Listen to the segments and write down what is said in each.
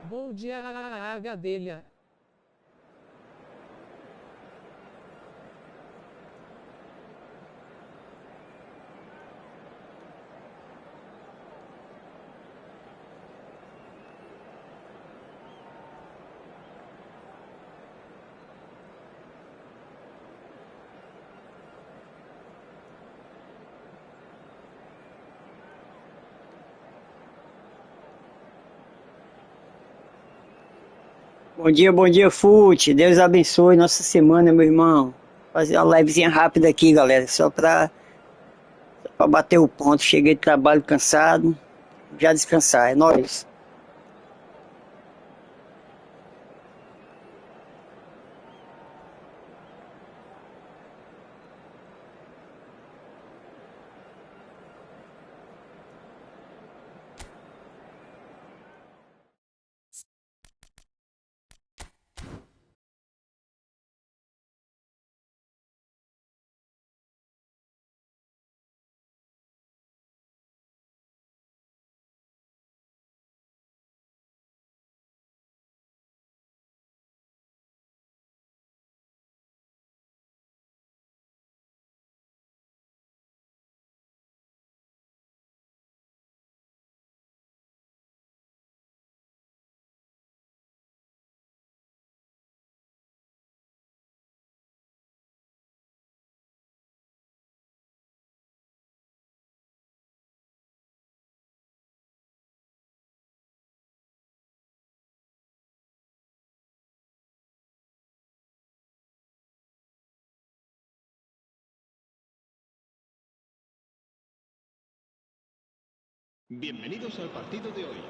Bom dia, Gadelha. Bom dia, Fute. Deus abençoe nossa semana, meu irmão. Fazer uma livezinha rápida aqui, galera, só pra bater o ponto. Cheguei de trabalho cansado, já descansar, é nóis. Bienvenidos al partido de hoy.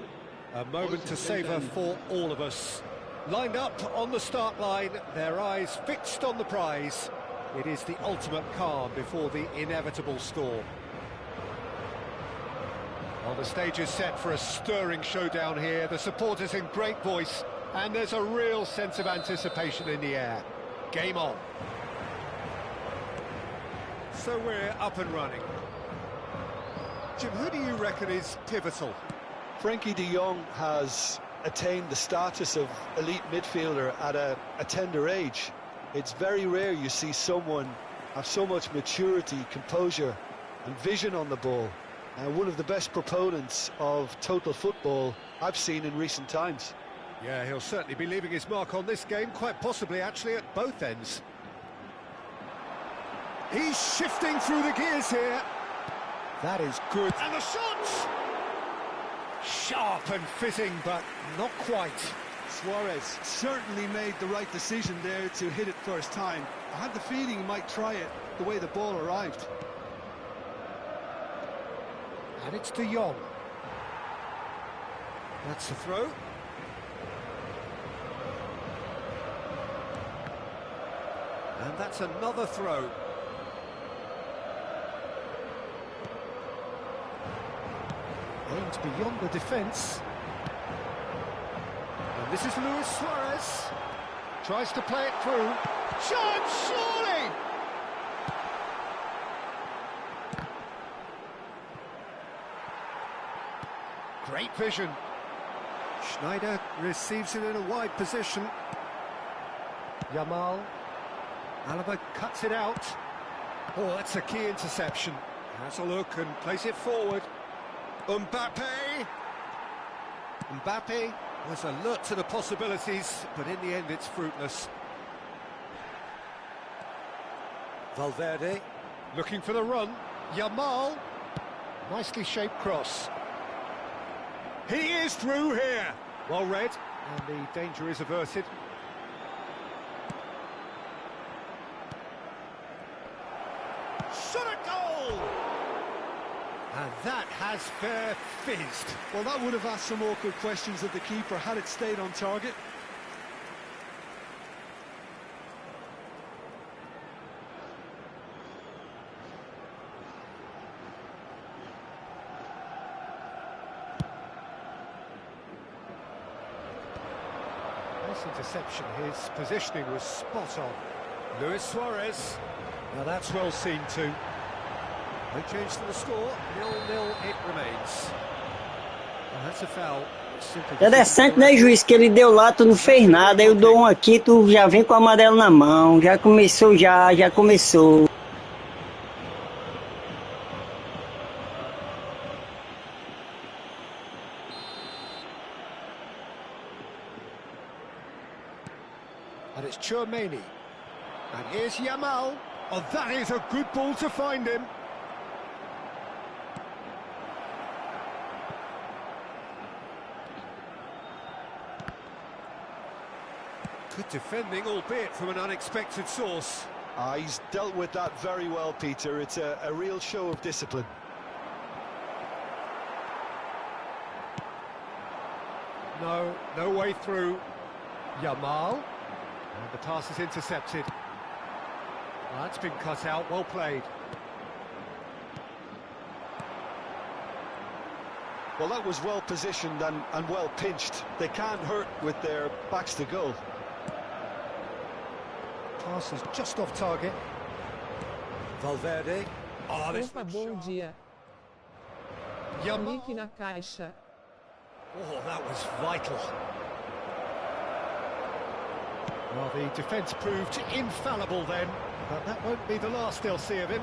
A moment to savour for all of us. Lined up on the start line, their eyes fixed on the prize. It is the ultimate calm before the inevitable storm. Well, the stage is set for a stirring showdown here. The supporters in great voice, and there's a real sense of anticipation in the air. Game on. So we're up and running. Jim, who do you reckon is pivotal? Frankie de Jong has attained the status of elite midfielder at a tender age. It's very rare you see someone have so much maturity, composure and vision on the ball. One of the best proponents of total football I've seen in recent times. Yeah, he'll certainly be leaving his mark on this game, quite possibly actually at both ends. He's shifting through the gears here. That is good. And the shot! Sharp and fitting, but not quite. Suarez certainly made the right decision there to hit it first time. I had the feeling he might try it the way the ball arrived. And it's De Jong. That's the throw. And that's another throw. Aimed beyond the defence. And this is Luis Suarez. Tries to play it through. Chance, surely! Great vision. Schneider receives it in a wide position. Yamal. Alaba cuts it out. Oh, that's a key interception. Has a look and plays it forward. Mbappe was alert to the possibilities, but in the end it's fruitless. Valverde looking for the run. Yamal, nicely shaped cross. He is through here. Well read, and the danger is averted. Shot a goal! And that has fair fizzed. Well, that would have asked some awkward questions of the keeper had it stayed on target. Nice interception. His positioning was spot on. Luis Suarez. Now that's well seen too. No change to the score, 0-0 it remains. Well, that's a foul. Interessante, né, juiz? Que ele deu lá, tu não fez nada. Aí eu dou um aqui, tu já vem com o amarelo na mão. Já começou, já começou. And it's Chouameni. And here's Yamal. Oh, that is a good ball to find him. Good defending, albeit from an unexpected source. He's dealt with that very well, Peter. It's a real show of discipline. No way through. Yamal. And the pass is intercepted. Well, that's been cut out, well played. Well, that was well positioned and well pinched. They can't hurt with their backs to goal. Pass is just off target. Valverde. Oh, this Opa, bom dia. Yamal. Link na caixa. Oh, that was vital. Well, the defence proved infallible then, but that won't be the last they'll see of him.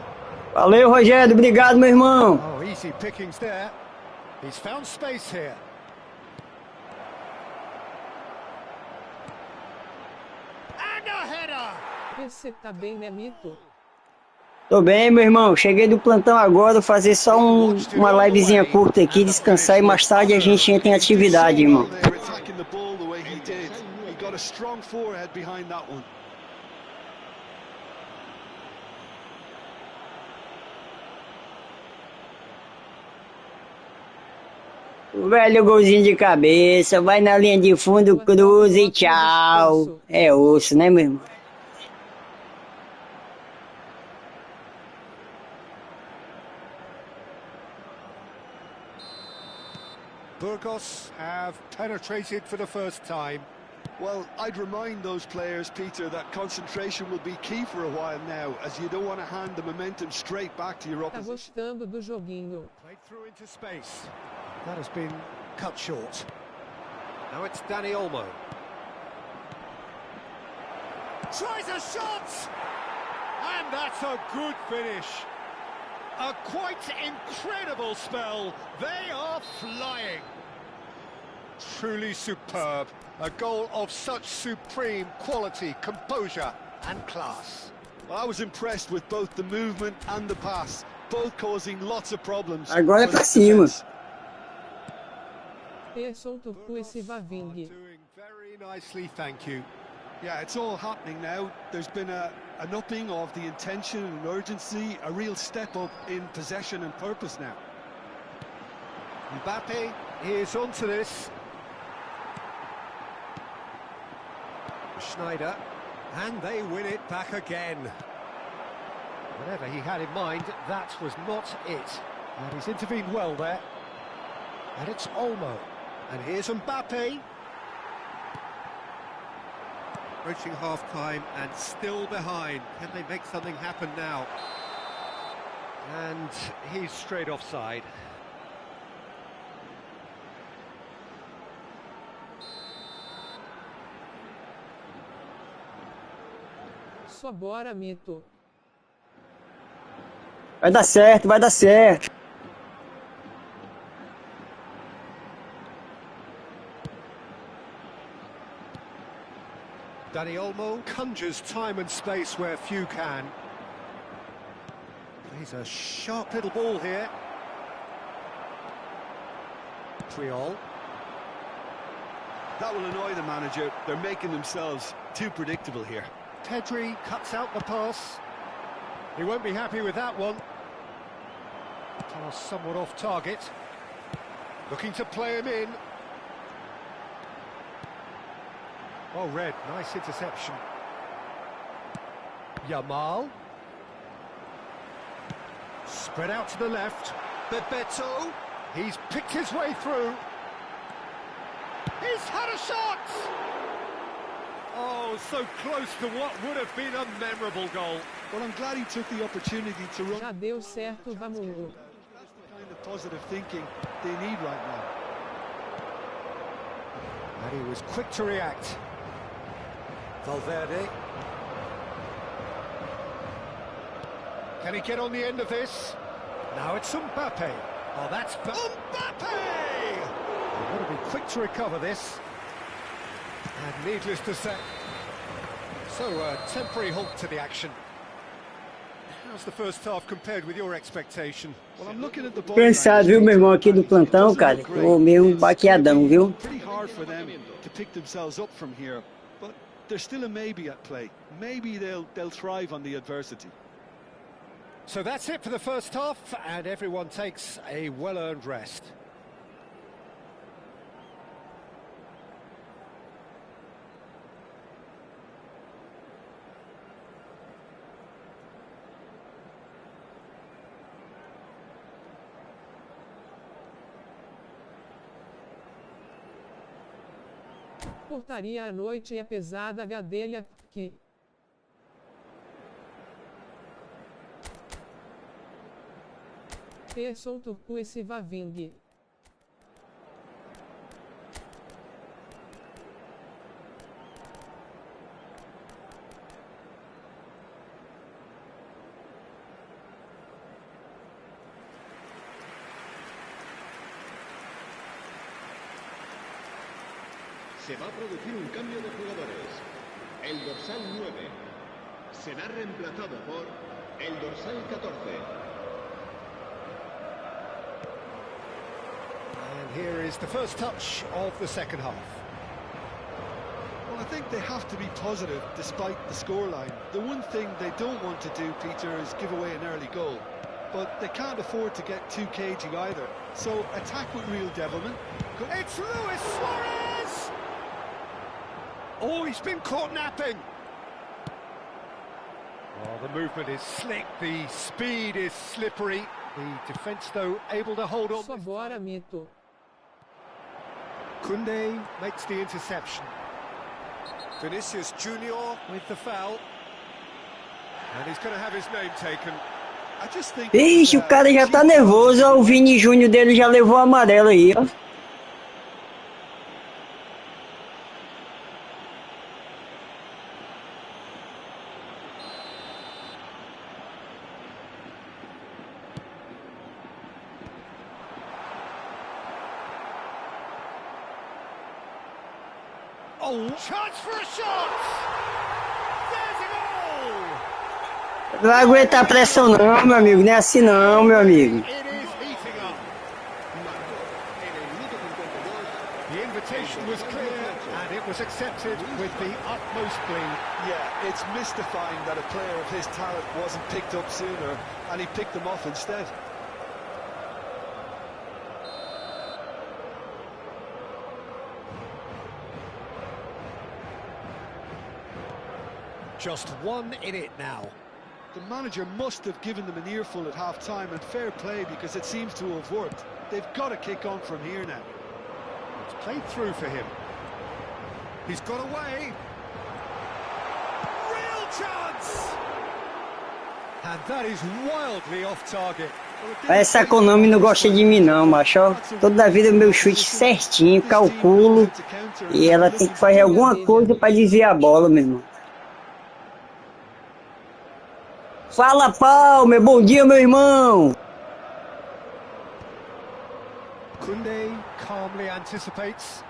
Valeu, Rogério. Obrigado, meu irmão. Oh, easy pickings there. He's found space here. And a header! Você tá bem, né, Mito? Tô bem, meu irmão. Cheguei do plantão agora, vou fazer só uma livezinha curta aqui, descansar e mais tarde a gente entra em atividade, irmão. Attacking the ball the way he did. He got a strong forehead behind that one. Velho golzinho de cabeça, vai na linha de fundo, cruza e tchau. É osso, né, meu irmão? Burgos have penetrated for the first time. Well, I'd remind those players, Peter, that concentration will be key for a while now, as you don't want to hand the momentum straight back to your Tá opposition. gostando do joguinho. Played through into space. That has been cut short. Now it's Dani Olmo. Tries a shot! And that's a good finish. A quite incredible spell. They are flying. Truly superb. A goal of such supreme quality, composure and class. Well, I was impressed with both the movement and the pass, both causing lots of problems. Agora é for pra the cima. defense. Solto com esse Vaving. Doing very nicely, thank you. Yeah, it's all happening now. There's been an upping of the intention and urgency, a real step up in possession and purpose now. Mbappe is onto this. Schneider, and they win it back again. Whatever he had in mind, that was not it. And he's intervened well there. And it's Olmo. And here's Mbappe. Approaching half-time and still behind. Can they make something happen now? And he's straight offside. Só bora, Mito. Vai dar certo, vai dar certo. Dani Olmo conjures time and space where few can. Plays a sharp little ball here. Triol. That will annoy the manager. They're making themselves too predictable here. Pedri cuts out the pass. He won't be happy with that one. Pass somewhat off target. Looking to play him in. Oh, Red, nice interception. Yamal. Spread out to the left. Bebeto. He's picked his way through. He's had a shot! Oh, so close to what would have been a memorable goal. Well, I'm glad he took the opportunity to run. Já deu certo, vamos. That's the kind of positive thinking they need right now. And he was quick to react. Valverde. Can he get on the end of this? Now it's Mbappe. Oh, that's Mbappe! They've got to be quick to recover this. And needless to say, so a temporary halt to the action. How's the first half compared with your expectation? Well, I'm looking at the body Cansado, viu, meu irmão, aqui do plantão, cara? Tô meio baqueadão, viu? Pretty hard for them to pick themselves up from here, but there's still a maybe at play. Maybe they'll thrive on the adversity. So that's it for the first half, and everyone takes a well-earned rest. Portaria à noite é pesada gadelha, que... Peçam Começando. Se va a producir un cambio de jugadores. El dorsal 9 será reemplazado por el dorsal 14. And here is the first touch of the second half. Well, I think they have to be positive despite the scoreline. The one thing they don't want to do, Peter, is give away an early goal. But they can't afford to get too cagey either. So attack with real devilment. It's Luis Suarez! Oh, he's been caught napping. Oh, the movement is slick, the speed is slippery. The defence, though, able to hold on. Só bora, mito. Koundé makes the interception. Vinicius Junior with the foul. And he's going to have his name taken. I just think Ixi, o cara já tá nervoso, ó, o Vini Júnior dele já levou o amarelo aí, ó. Oh, chance for a shot! There's it all! Não vai aguentar a pressão não, meu amigo, não é assim não, meu amigo. It is heating up. The invitation was clear and it was accepted with the utmost glee. Yeah, it's mystifying that a player of his talent wasn't picked up sooner, and he picked them off instead. Just one in it now. The manager must have given them an earful at half-time, and fair play because it seems to have worked. They've got to kick on from here now. It's played through for him. He's got away. Real chance! And that is wildly off target. Essa Konami não gosta de mim não, macho, ó. Toda a vida meu chute certinho, calculo. E ela tem que fazer alguma coisa pra desviar a bola, meu irmão. Fala, Palmer, bom dia, meu irmão. Koundé calmly anticipates.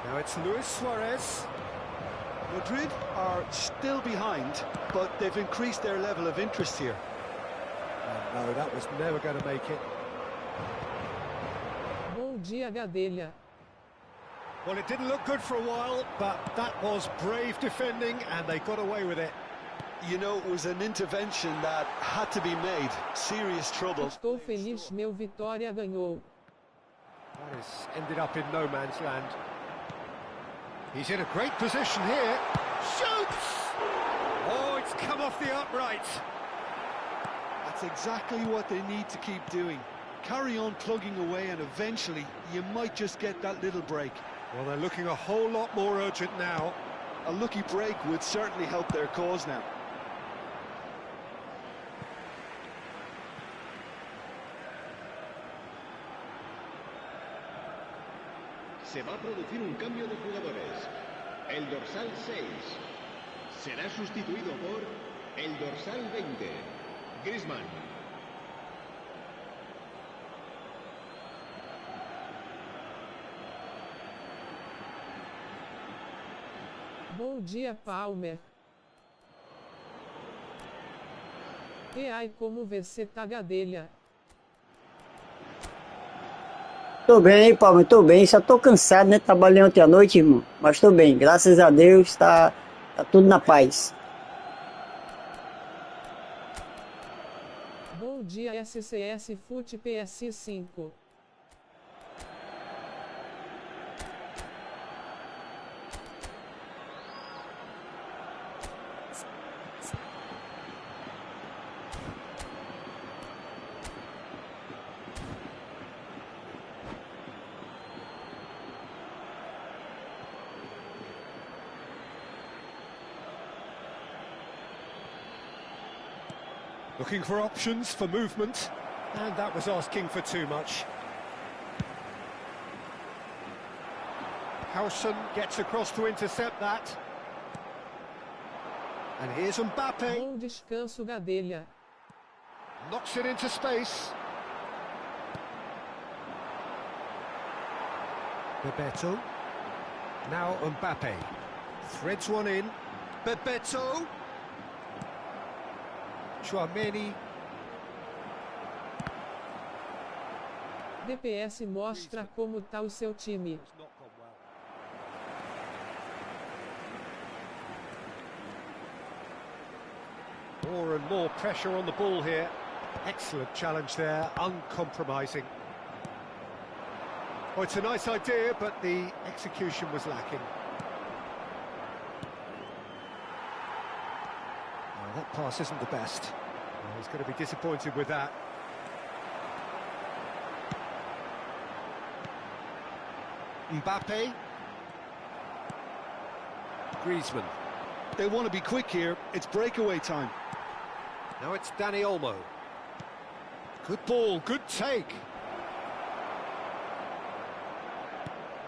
Now it's Luis Suarez. Madrid are still behind, but they've increased their level of interest here. Oh, no, that was never going to make it. Bom dia, gadelha. Well, it didn't look good for a while, but that was brave defending, and they got away with it. You know, it was an intervention that had to be made. Serious trouble. Estou feliz, meu Vitória ganhou. That has ended up in no man's land. He's in a great position here. Shoots! Oh, it's come off the upright. That's exactly what they need to keep doing. Carry on plugging away, and eventually you might just get that little break. Well, they're looking a whole lot more urgent now. A lucky break would certainly help their cause now. Se va a producir un cambio de jugadores. El dorsal 6 será sustituido por el dorsal 20, Griezmann. Bom dia, Palmer. E aí, como você tá, Gadelha? Tô bem, Palmer, tô bem. Só tô cansado, né? Trabalhei ontem à noite, irmão. Mas tô bem, graças a Deus, tá tudo na paz. Bom dia, SCS-FUT PS5. Looking for options for movement, and that was asking for too much. Howson gets across to intercept that. And here's Mbappe. Bom descanso, Gadelha. Knocks it into space. Bebeto. Now Mbappe. Threads one in. Bebeto. Chouameni. DPS mostra como tá o seu time. More and more pressure on the ball here. Excellent challenge there, uncompromising. Well, it's a nice idea, but the execution was lacking. Well, that pass isn't the best. Well, he's going to be disappointed with that. Mbappe. Griezmann. They want to be quick here. It's breakaway time. Now it's Dani Olmo. Good ball, good take.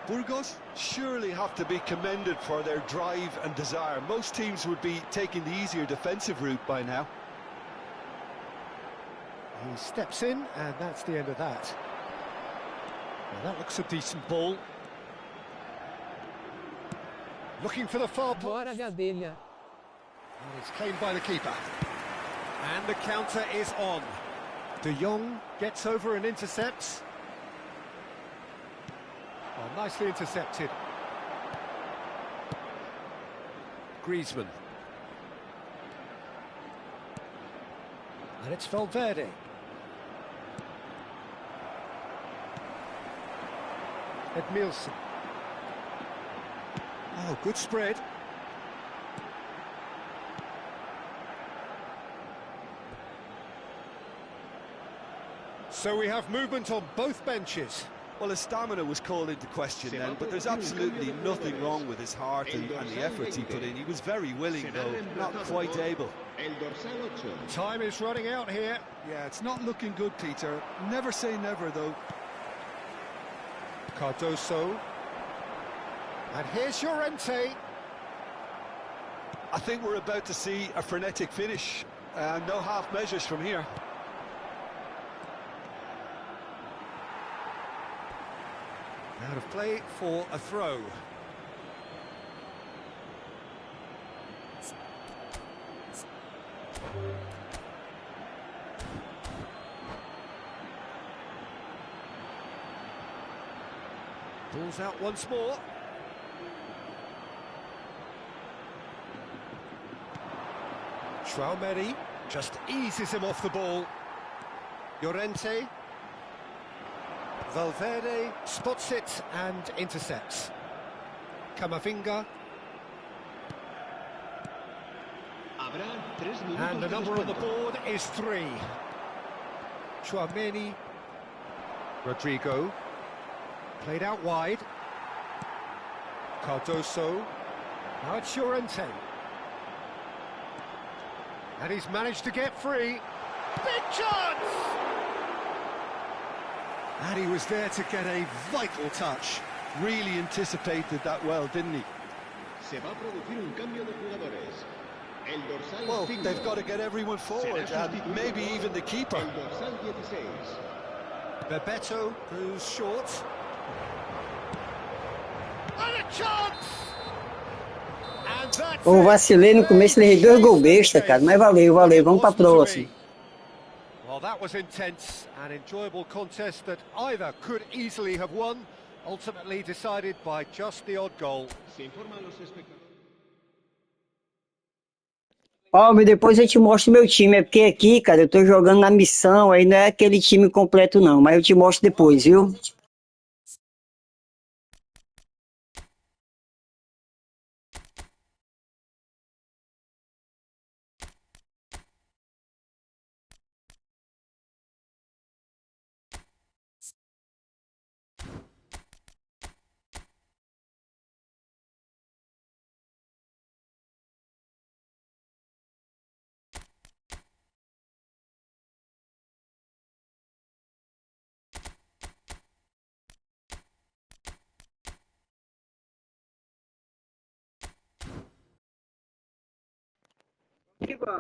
Burgos surely have to be commended for their drive and desire. Most teams would be taking the easier defensive route by now. He steps in, and that's the end of that. Well, that looks a decent ball. Looking for the far post. Bora, Gadelha. And it's claimed by the keeper. And the counter is on. De Jong gets over and intercepts. Oh, nicely intercepted. Griezmann. And it's Valverde. Edmilson. Oh, good spread. So we have movement on both benches. Well, his stamina was called into question then, but there's absolutely nothing wrong with his heart and the efforts he put in. He was very willing, though, not quite able. Time is running out here. Yeah, it's not looking good, Peter. Never say never, though. Cardoso. And here's Llorente. I think we're about to see a frenetic finish. No half measures from here. Out of play for a throw. Ball's out once more. Chouameni just eases him off the ball. Llorente. Valverde spots it and intercepts. Camavinga. And the number on the board is 3. Chouameni. Rodrigo. Played out wide. Cardoso. Now it's Llorente. And he's managed to get free. Big chance! And he was there to get a vital touch. really anticipated that well, didn't he? Se va a producir un cambio de jugadores. El dorsal Well, 5 they've got to get everyone forward, será and sustituido maybe por even the keeper. El dorsal 16. Bebeto goes short. And a chance! And that's Ô, it. vacilei no começo, levei 2 gols besta, cara. Mas valeu, vamos pra próxima. Well, that was intense, an enjoyable contest that either could easily have won, ultimately decided by just the odd goal. Se informan los espectadores. Palme, depois eu te mostro meu time, é porque aqui, cara, eu tô jogando na missão, aí não é aquele time completo não, mas eu te mostro depois, viu? Que bom.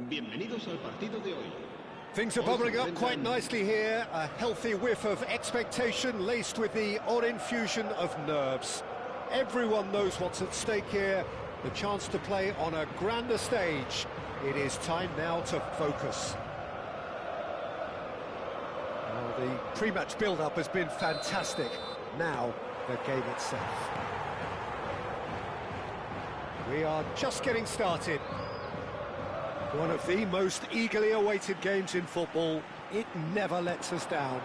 Bienvenidos al partido de hoy. Things are bubbling up quite nicely here, a healthy whiff of expectation laced with the odd infusion of nerves. Everyone knows what's at stake here, the chance to play on a grander stage. It is time now to focus. Well, the pre-match build-up has been fantastic. Now, the game itself. We are just getting started. One of the most eagerly awaited games in football. It never lets us down.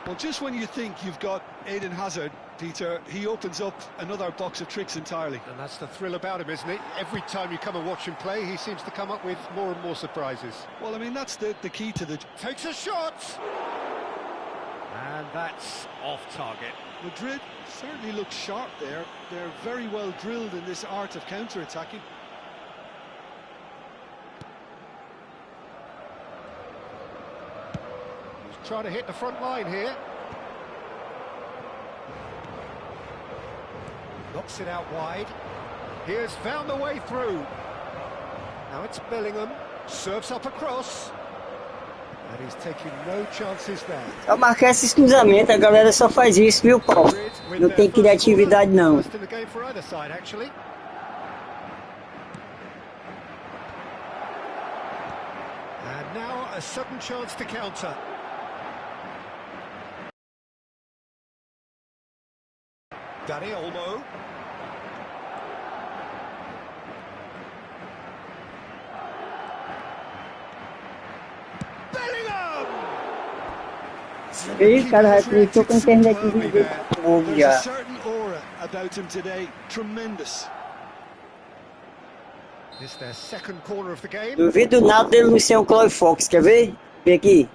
Well, just when you think you've got Eden Hazard, Peter, he opens up another box of tricks entirely. And that's the thrill about him, isn't it? Every time you come and watch him play, he seems to come up with more and more surprises. Well, I mean, that's the key to the... Takes a shot! And That's off target. Madrid certainly look sharp there. They're very well drilled in this art of counter-attacking. He's trying to hit the front line here. Knocks it out wide. He has found the way through. Now it's Bellingham. Serves up across. And he's taking no chances there. Só marcar esses cruzamentos, a galera só faz isso, viu, Paulo? Não tem criatividade, não. First in the game for either side, actually. And now a sudden chance to counter. Dani Olmo. Ei, cara, acreditou com a internet de novo There's já. a certain aura about him today. Tremendous. This is their second corner of the game. Duvido nada dele não ser um Chloe Fox, quer ver? Vem aqui.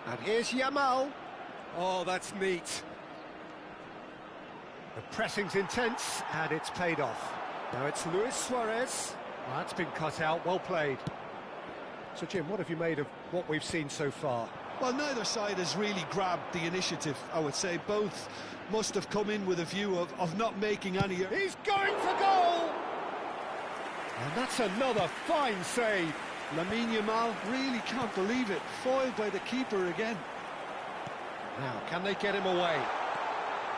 And here's Yamal. Oh, that's neat. The pressing's intense, and it's paid off. Now it's Luis Suarez. Well, that's been cut out, well played. So, Jim, what have you made of what we've seen so far? Well, neither side has really grabbed the initiative, I would say. Both must have come in with a view of not making any... He's going for goal! And that's another fine save. Lamine Yamal really can't believe it. Foiled by the keeper again. Now, can they get him away?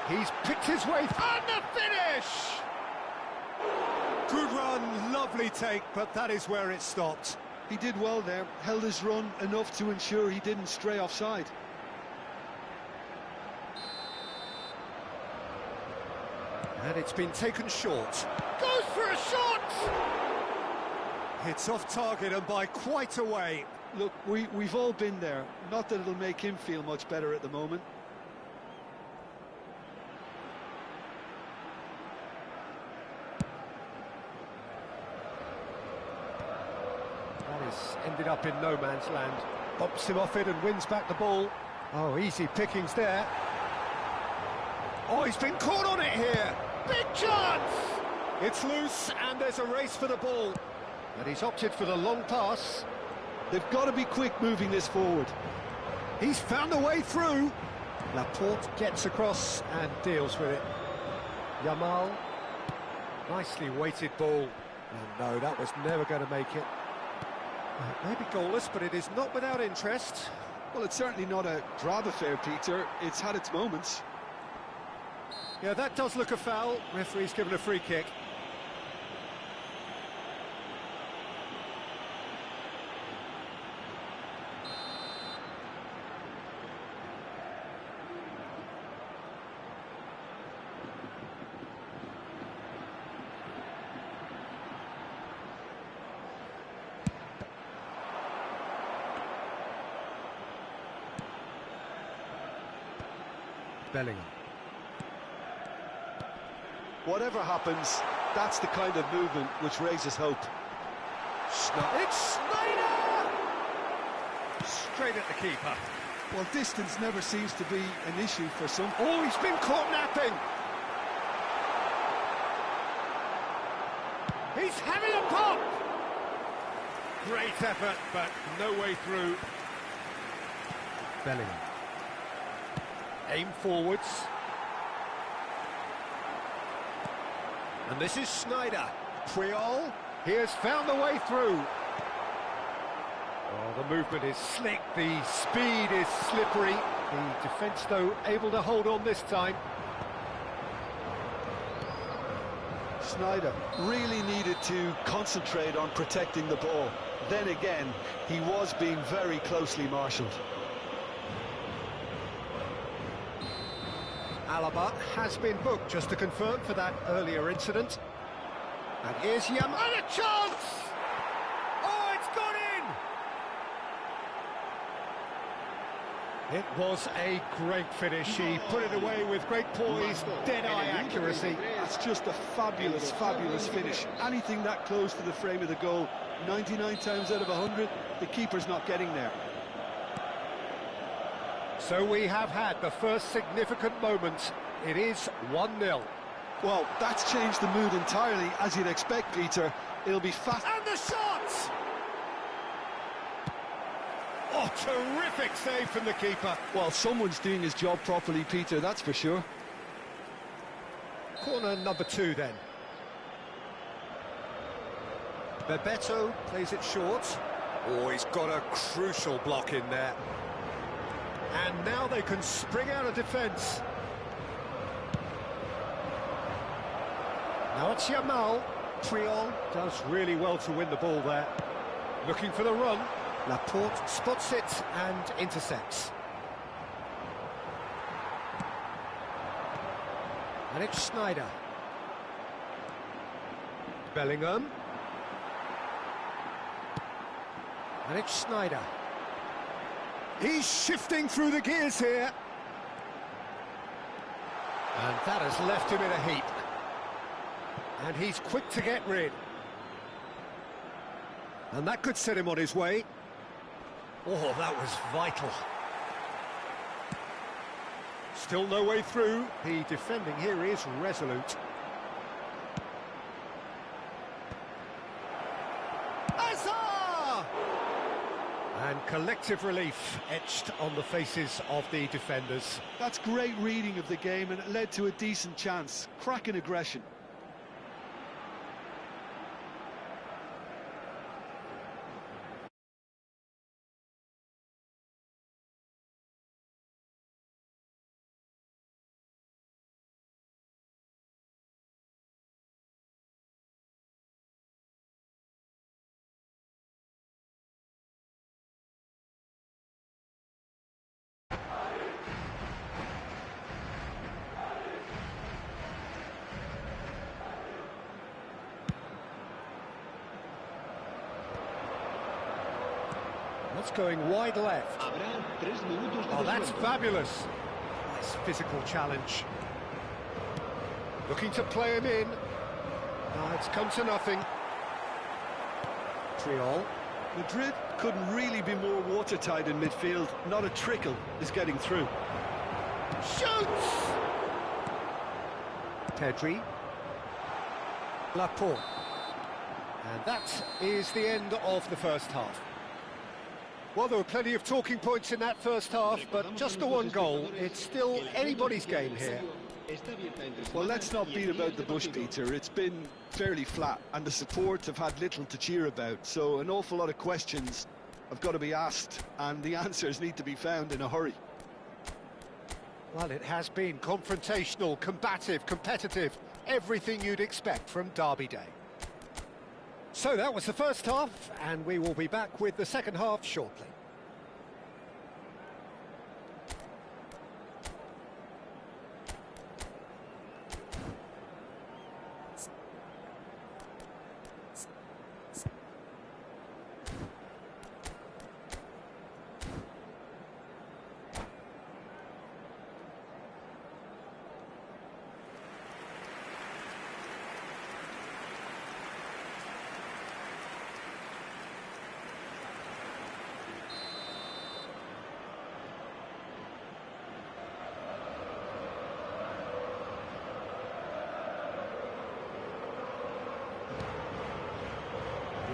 He's picked his way on the finish! Good run, lovely take, but that is where it stopped. He did well there, held his run enough to ensure he didn't stray offside. And it's been taken short. Goes for a shot! It's off target and by quite a way. Look, we've all been there. Not that it'll make him feel much better at the moment. That has ended up in no man's land. Bumps him off it and wins back the ball. Oh, easy pickings there. Oh, he's been caught on it here. Big chance! It's loose and there's a race for the ball. But he's opted for the long pass. They've got to be quick moving this forward. He's found a way through. Laporte gets across and deals with it. Yamal. Nicely weighted ball. And no, that was never going to make it. Maybe goalless, but it is not without interest. Well, it's certainly not a drab affair, Peter. It's had its moments. Yeah, that does look a foul. Referee's given a free kick. Bellingham. Whatever happens, that's the kind of movement which raises hope. It's Snyder! Straight at the keeper. Well, distance never seems to be an issue for some. Oh, he's been caught napping! He's having a pop! Great effort, but no way through. Bellingham. Aim forwards. And this is Snyder. Puyol, he has found the way through. Oh, the movement is slick, the speed is slippery. The defence, though, able to hold on this time. Snyder really needed to concentrate on protecting the ball. Then again, he was being very closely marshalled. Alaba has been booked, just to confirm, for that earlier incident. And here's Yam, and a chance! Oh, it's gone in! It was a great finish. He put it away with great poise, dead-eye accuracy. That's just a fabulous, fabulous finish. Anything that close to the frame of the goal, 99 times out of 100, the keeper's not getting there. So we have had the first significant moment. It is 1-0. Well, that's changed the mood entirely, as you'd expect, Peter. It'll be fast. And the shot! Oh, terrific save from the keeper. Well, someone's doing his job properly, Peter, that's for sure. Corner number 2 then. Bebeto plays it short. Oh, he's got a crucial block in there. And now they can spring out of defence. Now it's Yamal. Triol does really well to win the ball there. Looking for the run. Laporte spots it and intercepts. And it's Snyder. Bellingham. And it's Snyder. He's shifting through the gears here. And that has left him in a heap. And he's quick to get rid. And that could set him on his way. Oh, that was vital. Still no way through. The defending here is resolute. Azar! And collective relief etched on the faces of the defenders. That's great reading of the game, and it led to a decent chance. Cracking aggression. That's going wide left. Oh, that's fabulous. Nice physical challenge. Looking to play him in. Oh, it's come to nothing. Triol. Madrid couldn't really be more watertight in midfield. Not a trickle is getting through. Shoots! Pedri. Laporte. And that is the end of the first half. Well, there were plenty of talking points in that first half, but just the one goal. It's still anybody's game here. Well, let's not beat about the bush, Peter. It's been fairly flat, and the support have had little to cheer about, so an awful lot of questions have got to be asked, and the answers need to be found in a hurry. Well, it has been confrontational, combative, competitive, everything you'd expect from Derby Day. So that was the first half, and we will be back with the second half shortly.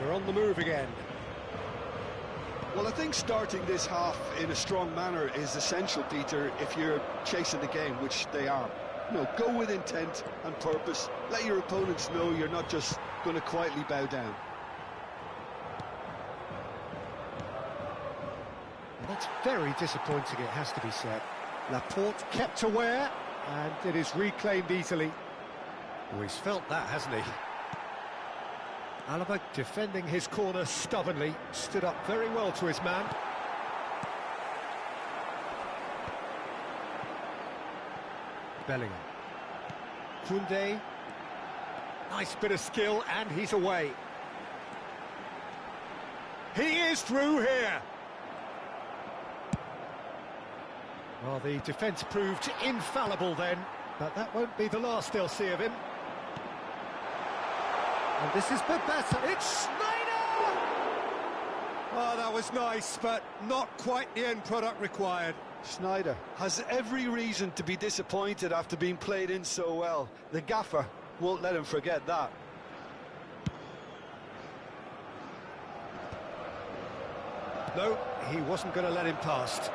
We're on the move again. Well, I think starting this half in a strong manner is essential, Peter, if you're chasing the game, which they are. You know, go with intent and purpose. Let your opponents know you're not just going to quietly bow down. And that's very disappointing, it has to be said. Laporte kept aware, and it is reclaimed easily. Oh, he's felt that, hasn't he? Alaba defending his corner stubbornly, stood up very well to his man. Bellingham. Koundé. Nice bit of skill, and he's away. He is through here. Well, the defence proved infallible then, but that won't be the last they'll see of him. And this is Babetta. It's Snyder! Oh, that was nice, but not quite the end product required. Snyder has every reason to be disappointed after being played in so well. The gaffer won't let him forget that. No, he wasn't going to let him past.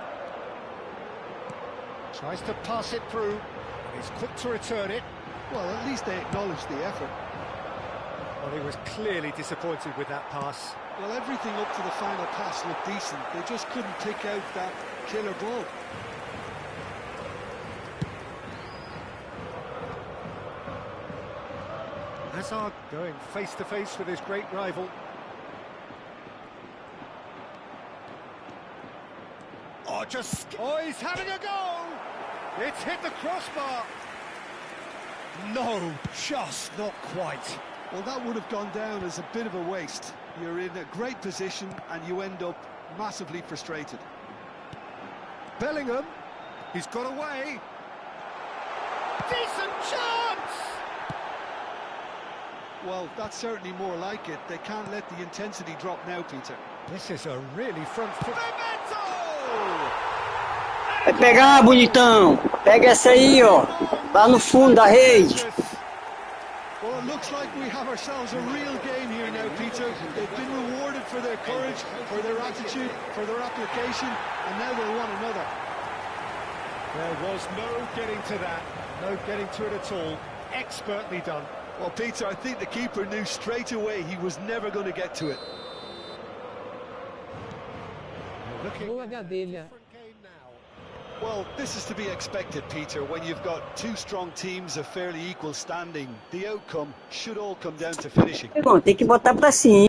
Tries to pass it through, and he's quick to return it. Well, at least they acknowledge the effort. Well, he was clearly disappointed with that pass. Well, everything up to the final pass looked decent. They just couldn't pick out that killer ball. Hazard going face-to-face with his great rival. Oh, he's having a go! It's hit the crossbar! No, just not quite. Well, that would have gone down as a bit of a waste. You're in a great position and you end up massively frustrated. Bellingham, he's got away. Decent chance! Well, that's certainly more like it. They can't let the intensity drop now, Peter. This is a really front foot. Vai pegar, bonitão. Pega essa aí, ó. Lá no fundo da rede. Well, it looks like we have ourselves a real game here now, Peter. They've been rewarded for their courage, for their attitude, for their application, and now they want another. There was no getting to that, no getting to it at all. Expertly done. Well, Peter, I think the keeper knew straight away he was never going to get to it. Boa, Gadelha. Well, this is to be expected, Peter, when you've got two strong teams of fairly equal standing. The outcome should all come down to finishing. Bom, tem que botar pra cima.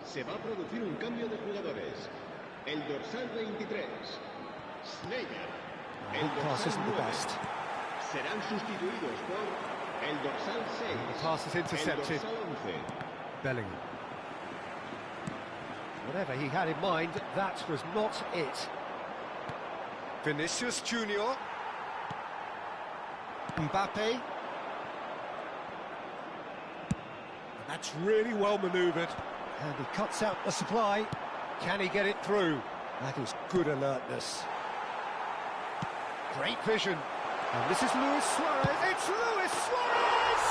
Se va a producir un cambio de jugadores. El dorsal 23, Sneijder. El pass dorsal isn't the 9 best. serán sustituidos por el dorsal 6. The pass is intercepted. El dorsal 11. Bellingham. Whatever he had in mind, that was not it. Vinicius Junior. Mbappe. And that's really well manoeuvred. And he cuts out the supply. Can he get it through? That is good alertness. Great vision. And this is Luis Suarez. It's Luis Suarez!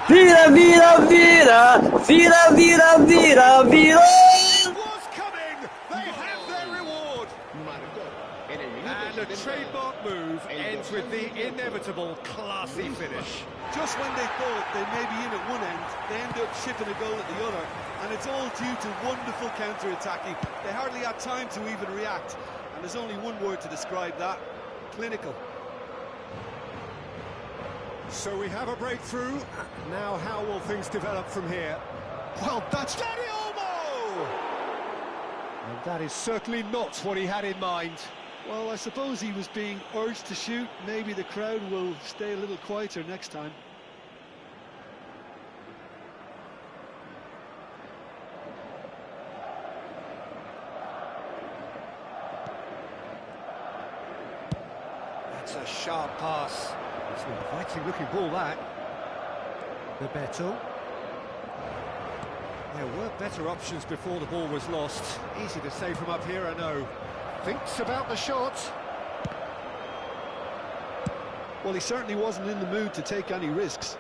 Vira, vira, vira. Vira, vira, vira, vira. It was coming! They have their reward! Marcó en el minuto And a 70. trademark move ends with the inevitable classy finish. Just when they thought they may be in at one end, they end up shipping a goal at the other. And it's all due to wonderful counter-attacking. They hardly had time to even react. And there's only one word to describe that: clinical. So we have a breakthrough. Now how will things develop from here? Well, that's Danny Olmo! And that is certainly not what he had in mind. well, I suppose he was being urged to shoot. Maybe the crowd will stay a little quieter next time. That's a sharp pass. It's an inviting looking ball, that. Bebeto. There were better options before the ball was lost. Easy to say from up here, I know. Thinks about the shot. Well, he certainly wasn't in the mood to take any risks.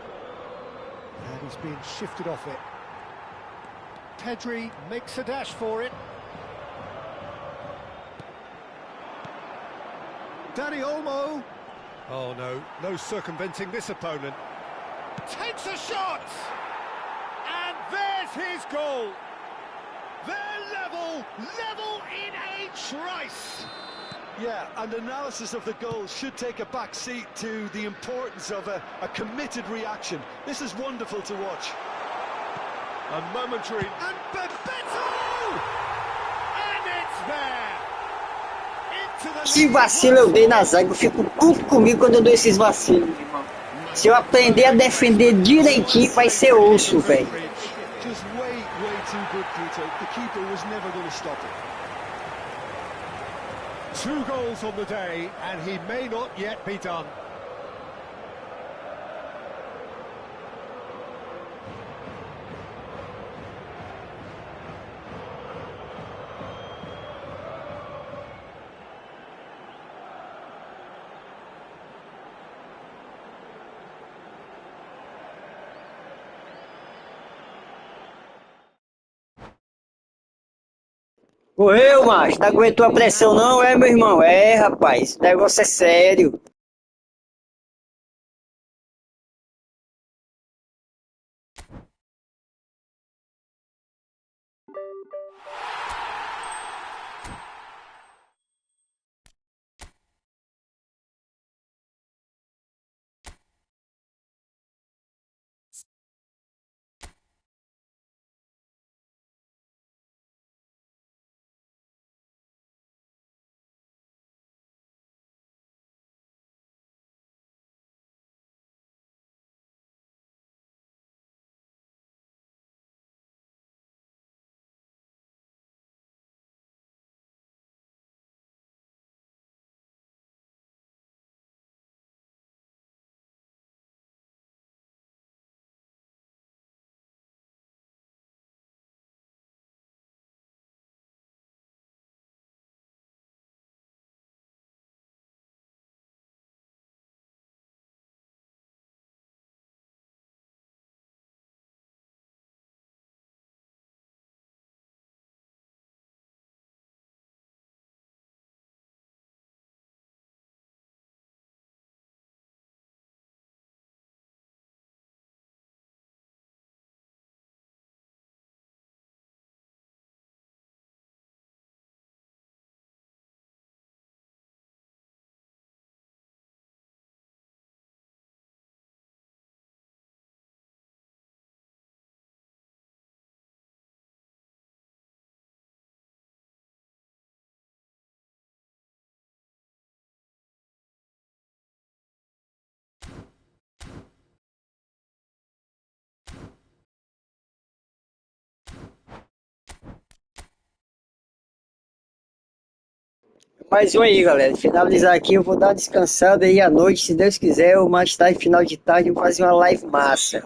And he's being shifted off it. Pedri makes a dash for it. Danny Olmo! Oh no, no circumventing this opponent. Takes a shot! And there's his goal! They're level in a trice! Yeah, and analysis of the goal should take a back seat to the importance of a committed reaction. This is wonderful to watch. A momentary... And Bebeto! And it's there! Que vacilo eu dei na zaga, eu fico puto comigo quando eu dou esses vacilos, irmão. Se eu aprender a defender direitinho, vai ser osso, velho. Just way too good, Peter. The keeper was never going to stop it. 2 goals on the day, and he may not yet be done. Correu, macho. Não aguentou a pressão não, é, meu irmão? É, rapaz. O negócio é sério. Mais um aí, galera. Finalizar aqui, eu vou dar uma descansada aí à noite, se Deus quiser, ou mais tarde, final de tarde, eu vou fazer uma live massa.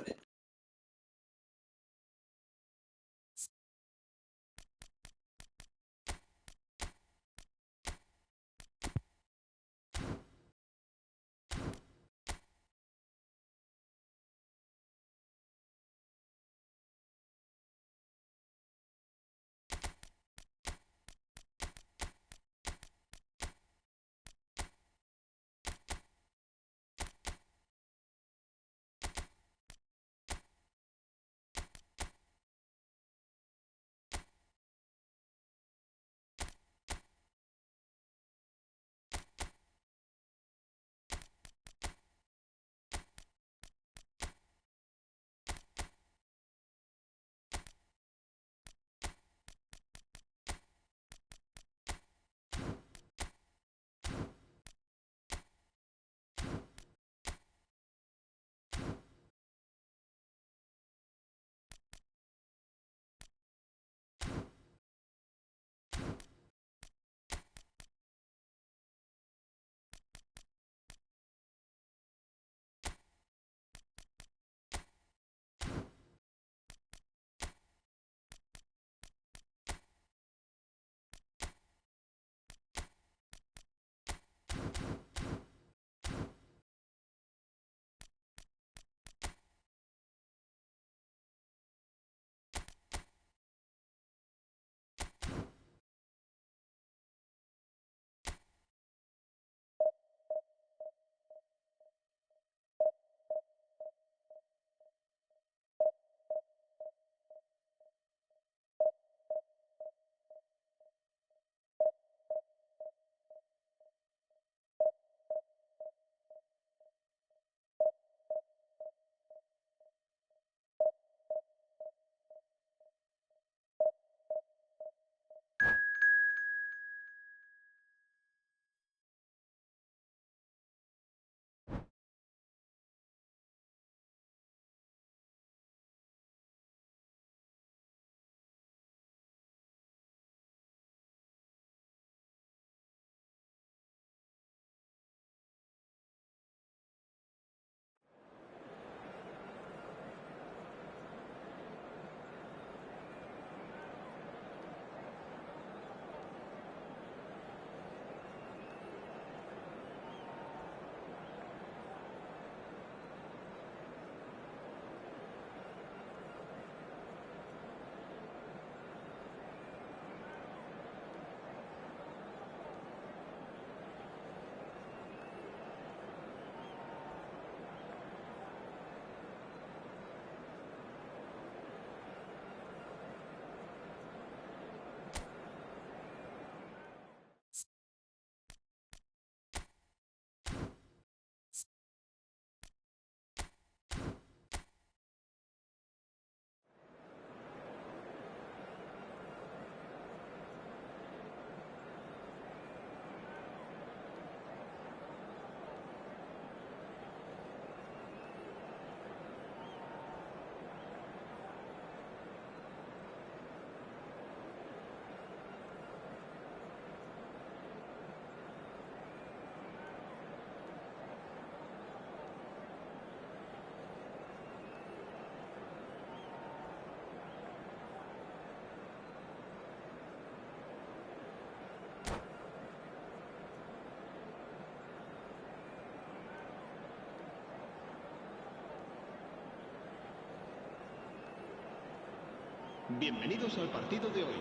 Bienvenidos al partido de hoy.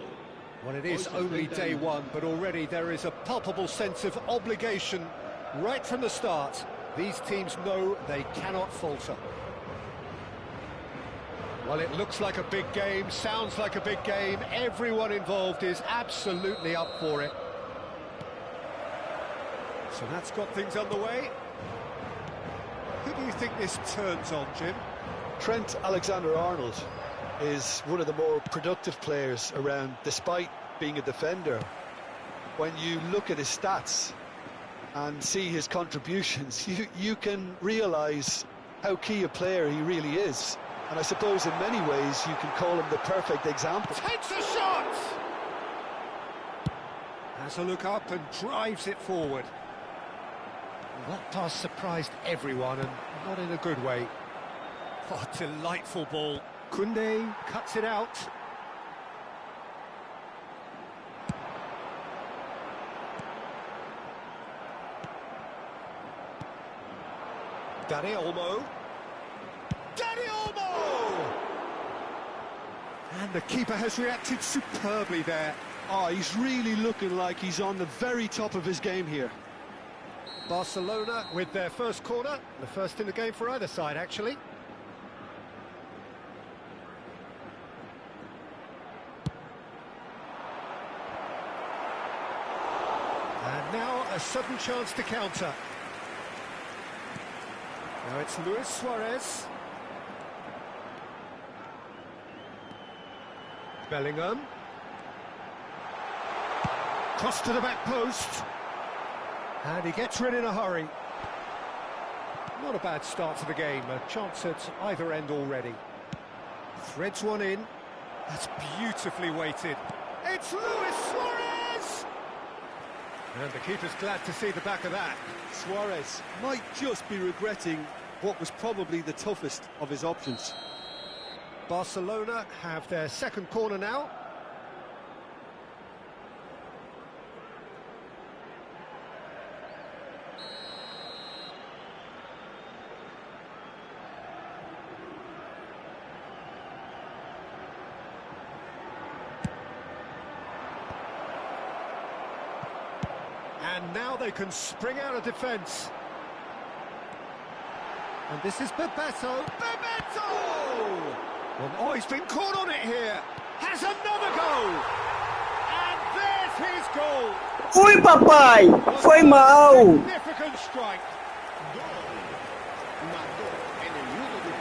Well, it is only day one, but already there is a palpable sense of obligation right from the start. These teams know they cannot falter. Well, it looks like a big game, sounds like a big game. Everyone involved is absolutely up for it. So that's got things underway. Who do you think this turns on, Jim? Trent Alexander-Arnold is one of the more productive players around, despite being a defender. When you look at his stats and see his contributions, you can realise how key a player he really is. And I suppose in many ways you can call him the perfect example. Takes a shot! Has a look up and drives it forward. Well, that pass surprised everyone, and not in a good way. Oh, delightful ball. Koundé cuts it out. Dani Olmo. Dani Olmo! And the keeper has reacted superbly there. Oh, he's really looking like he's on the very top of his game here. Barcelona with their first corner, the first in the game for either side, actually. And now a sudden chance to counter. Now it's Luis Suarez. Bellingham. Cross to the back post. And he gets rid in a hurry. Not a bad start to the game, a chance at either end already. Threads one in. That's beautifully weighted. It's Luis Suarez! And the keeper's glad to see the back of that. Suarez might just be regretting what was probably the toughest of his options. Barcelona have their second corner now. And now they can spring out of defence. And this is Bebeto. Bebeto! Well, oh, he's been caught on it here. Has another goal. And there's his goal. Fui, papai! Foi mal! Significant strike.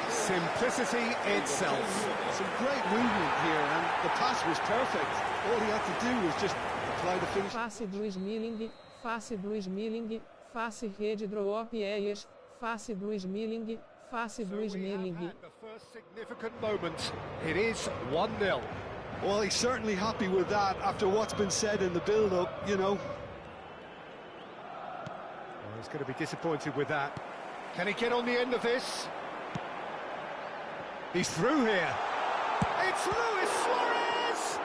Simplicity itself. Some great movement here, and the pass was perfect. All he had to do was just apply the finish. Face do Smalling, face do Smalling, face rede drop Eyes, face do Smalling, face do Smalling. The first significant moment. It is 1-0. Well, he's certainly happy with that after what's been said in the build-up, you know. Well, he's going to be disappointed with that. Can he get on the end of this? He's through here. It's Luis Suarez!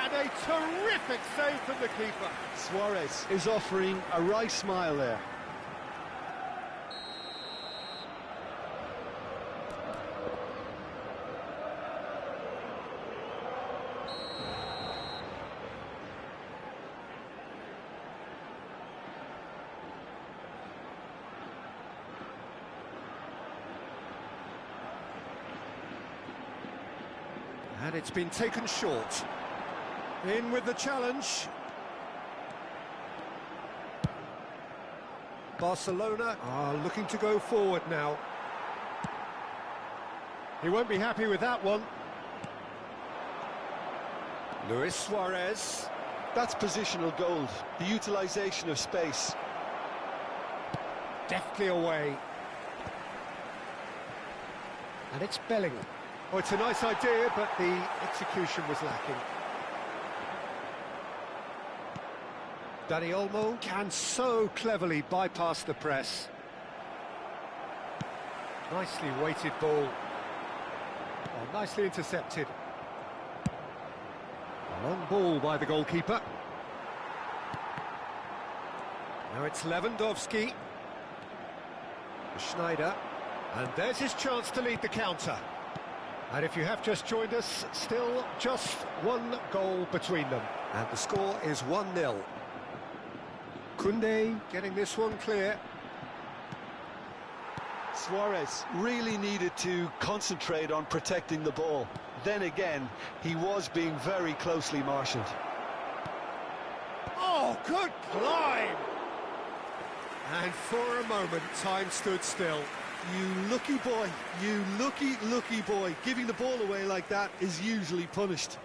And a terrific save from the keeper. Suarez is offering a wry smile there. And it's been taken short. In with the challenge. Barcelona are looking to go forward now. He won't be happy with that one. Luis Suarez. That's positional gold, the utilisation of space. Deftly away. And it's Bellingham. Oh, it's a nice idea, but the execution was lacking. Dani Olmo can so cleverly bypass the press. Nicely weighted ball. Oh, nicely intercepted. A long ball by the goalkeeper. Now it's Lewandowski. Schneider. And there's his chance to lead the counter. And if you have just joined us, still just one goal between them. And the score is 1-0. Koundé getting this one clear. Suarez really needed to concentrate on protecting the ball. Then again, he was being very closely marshalled. Oh, good climb! And for a moment, time stood still. You lucky boy, you lucky boy. Giving the ball away like that is usually punished.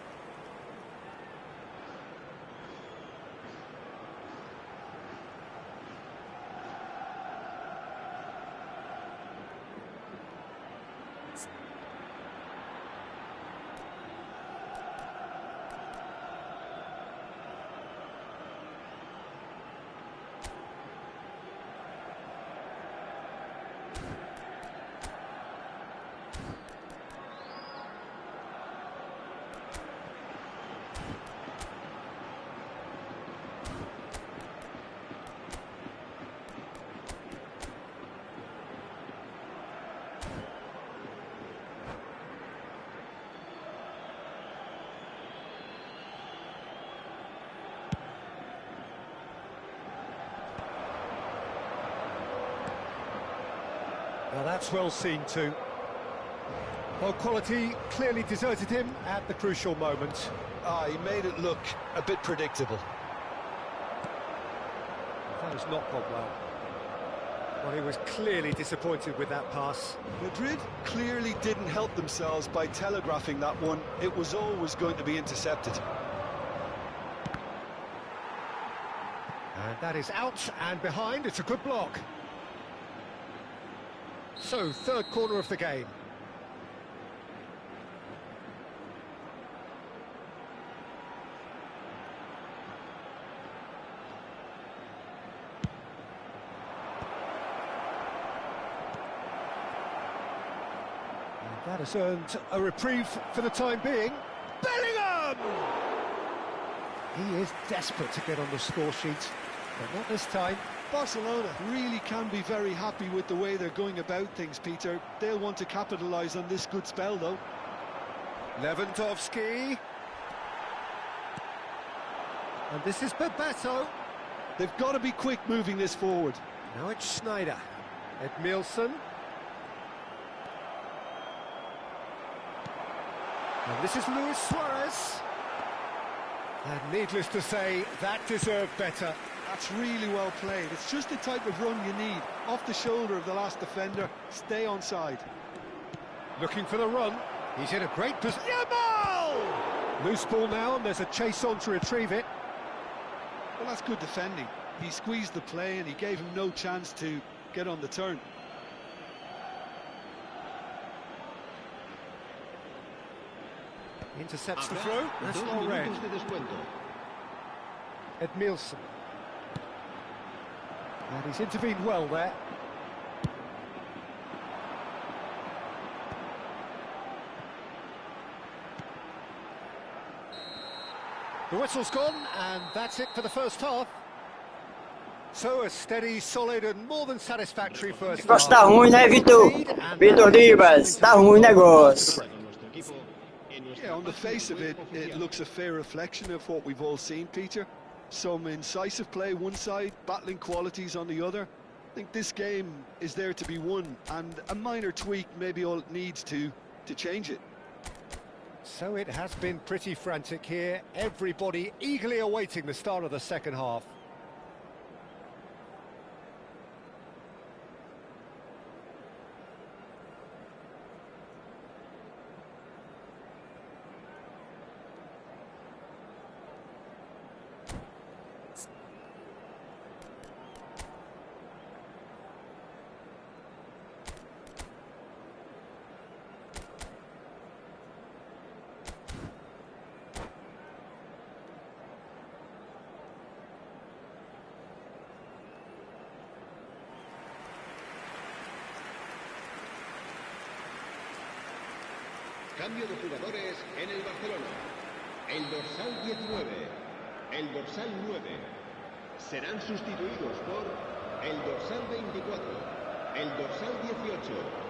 Now that's well seen too. Well, quality clearly deserted him at the crucial moment. He made it look a bit predictable. That has not gone well. Well, he was clearly disappointed with that pass. Madrid clearly didn't help themselves by telegraphing that one. It was always going to be intercepted. And that is out and behind. It's a good block. So, third corner of the game. And that has earned a reprieve for the time being. Bellingham! He is desperate to get on the score sheet, but not this time. Barcelona really can be very happy with the way they're going about things, Peter. They'll want to capitalise on this good spell, though. Lewandowski. And this is Bebeto. They've got to be quick moving this forward. Now it's Schneider. Edmilson. And this is Luis Suarez. And needless to say, that deserved better. That's really well played. It's just the type of run you need. Off the shoulder of the last defender, stay onside. Looking for the run. He's in a great position. Yamal! Loose ball now, and there's a chase on to retrieve it. Well, that's good defending. He squeezed the play and he gave him no chance to get on the turn. Intercepts the throw. That's well read. Edmilson. And he's intervened well there. The whistle's gone, and that's it for the first half. So a steady, solid and more than satisfactory first half. Tá ruim, né, Vitor? Vitor Ribas, tá ruim o negócio. Yeah, on the face of it, it looks a fair reflection of what we've all seen, Peter. Some incisive play one side, battling qualities on the other. I think this game is there to be won, and a minor tweak may be all it needs to change it. So it has been pretty frantic here. Everybody eagerly awaiting the start of the second half. Cambio de jugadores en el Barcelona. El dorsal 19, el dorsal 9 serán sustituidos por el dorsal 24, el dorsal 18.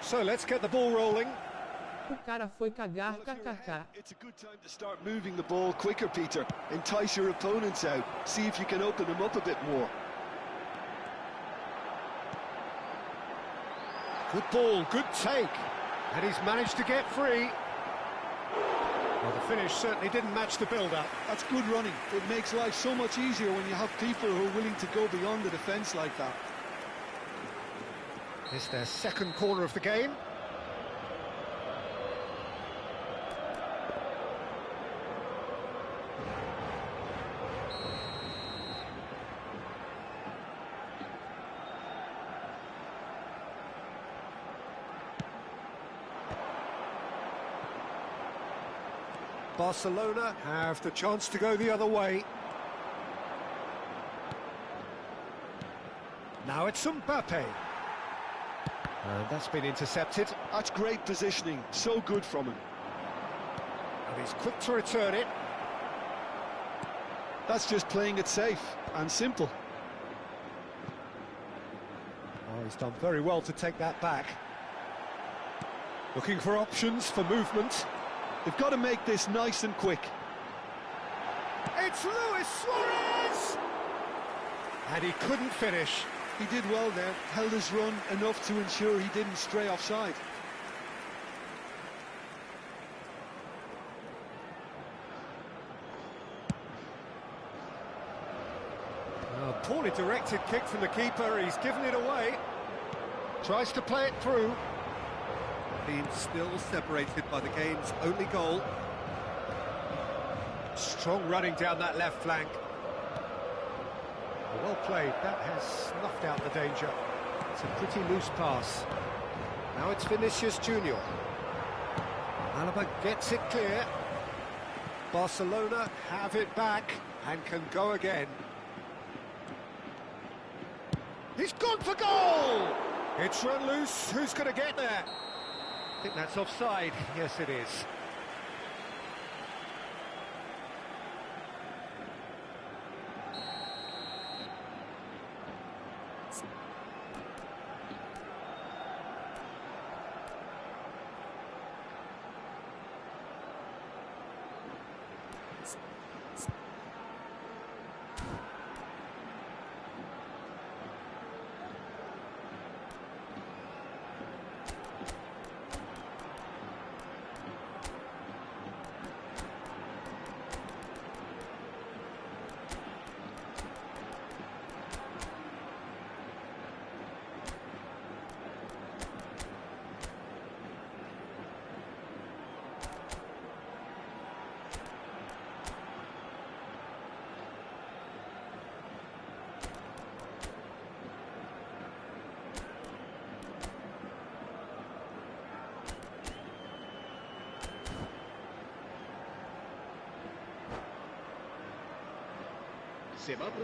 So let's get the ball rolling. O cara foi cagar, kkk. It's a good time to start moving the ball quicker, Peter. Entice your opponents out. See if you can open them up a bit more. Good ball, good take. And he's managed to get free. Well, the finish certainly didn't match the build-up. That's good running. It makes life so much easier when you have people who are willing to go beyond the defence like that. It's their second corner of the game. Barcelona have the chance to go the other way. Now it's Mbappe. And that's been intercepted. That's great positioning. So good from him. And he's quick to return it. That's just playing it safe and simple. Oh, he's done very well to take that back. Looking for options for movement. They've got to make this nice and quick. It's Luis Suarez! And he couldn't finish. He did well there, held his run enough to ensure he didn't stray offside. A poorly directed kick from the keeper, he's given it away. Tries to play it through. Team still separated by the game's only goal. Strong running down that left flank. Well played, that has snuffed out the danger. It's a pretty loose pass. Now it's Vinicius Junior. Alaba gets it clear. Barcelona have it back and can go again. He's gone for goal! It's run loose, who's going to get there? I think that's offside. Yes, it is.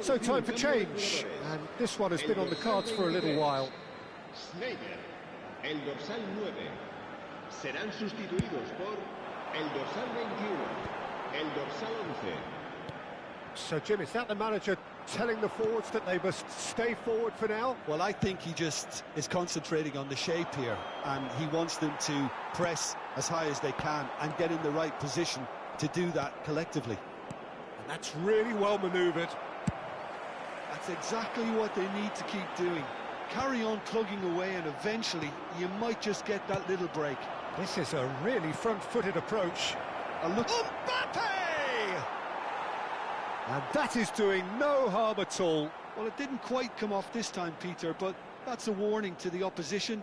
So time for change, and this one has been on the cards for a little while. Schneider, el dorsal 9, serán sustituidos por el dorsal 21, el dorsal 11. So Jim, is that the manager telling the forwards that they must stay forward for now? Well, I think he just is concentrating on the shape here, and he wants them to press as high as they can and get in the right position to do that collectively. And that's really well manoeuvred. That's exactly what they need to keep doing. Carry on plugging away, and eventually you might just get that little break. This is a really front-footed approach. And look... Mbappe! And that is doing no harm at all. Well, it didn't quite come off this time, Peter, but that's a warning to the opposition.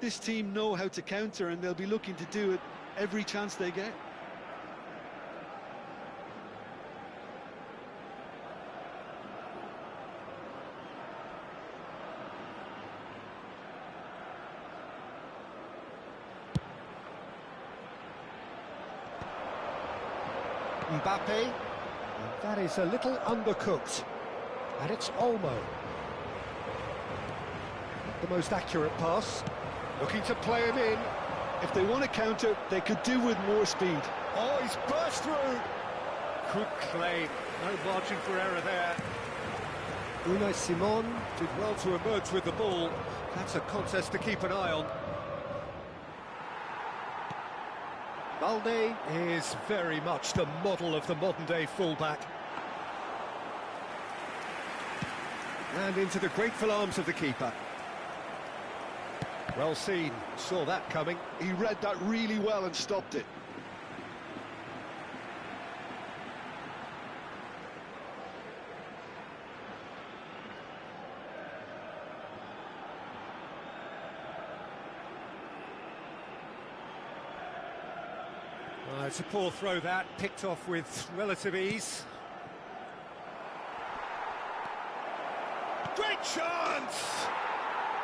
This team know how to counter, and they'll be looking to do it every chance they get. Mbappe, and that is a little undercooked, and it's Olmo. Not the most accurate pass, looking to play him in. If they want to counter, they could do with more speed. Oh, he's burst through. Good claim, no margin for error there. Unai Simon did well to emerge with the ball. That's a contest to keep an eye on. Balde is very much the model of the modern-day fullback. And into the grateful arms of the keeper. Well seen, saw that coming. He read that really well and stopped it. It's a poor throw that, picked off with relative ease. Great chance!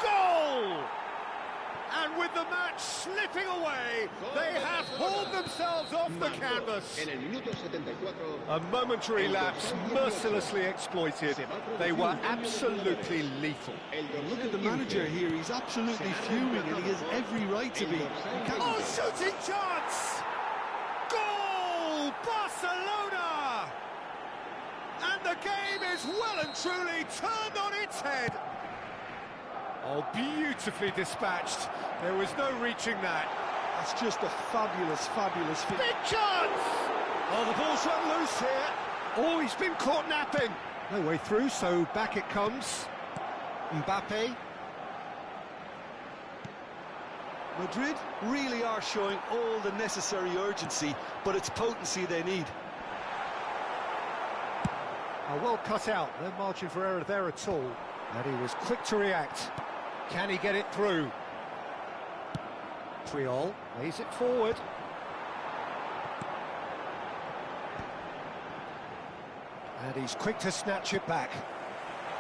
Goal! And with the match slipping away, they have hauled themselves off the canvas. A momentary lapse, mercilessly exploited. They were absolutely lethal. Look at the manager here, he's absolutely fuming and he has every right to be. Oh, shooting chance! Goal! Barcelona! And the game is well and truly turned on its head. Oh, beautifully dispatched. There was no reaching that. That's just a fabulous, fabulous feat. Big chance! Oh, the ball's run loose here. Oh, he's been caught napping. No way through, so back it comes. Mbappe. Madrid really are showing all the necessary urgency, but it's potency they need. Oh, well cut out. No margin for error there at all. And he was quick to react. Can he get it through? Triol lays it forward. And he's quick to snatch it back.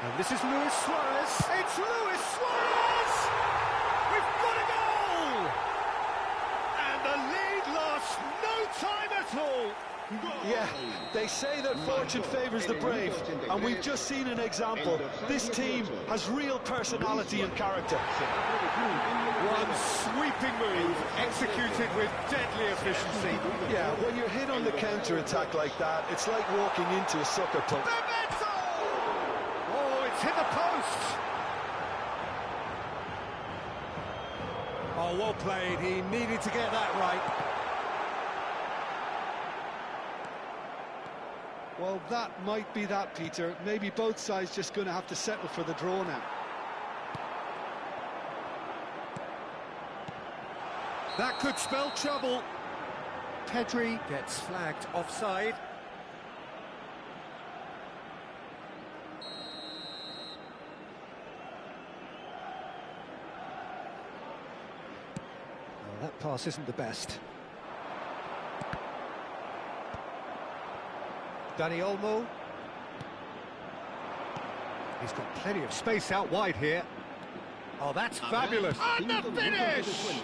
And this is Luis Suarez. It's Luis Suarez! We've got a goal! And the lead lost no time at all. Yeah, they say that fortune favours the brave, and we've just seen an example. This team has real personality and character. One sweeping move, executed with deadly efficiency. Yeah, when you're hit on the counter-attack like that, it's like walking into a sucker punch. Oh, it's hit the post! Oh, well played. He needed to get that right. Well, that might be that, Peter. Maybe both sides just going to have to settle for the draw now. That could spell trouble. Pedri gets flagged offside. Well, that pass isn't the best. Dani Olmo. He's got plenty of space out wide here. Oh, that's fabulous. And the finish!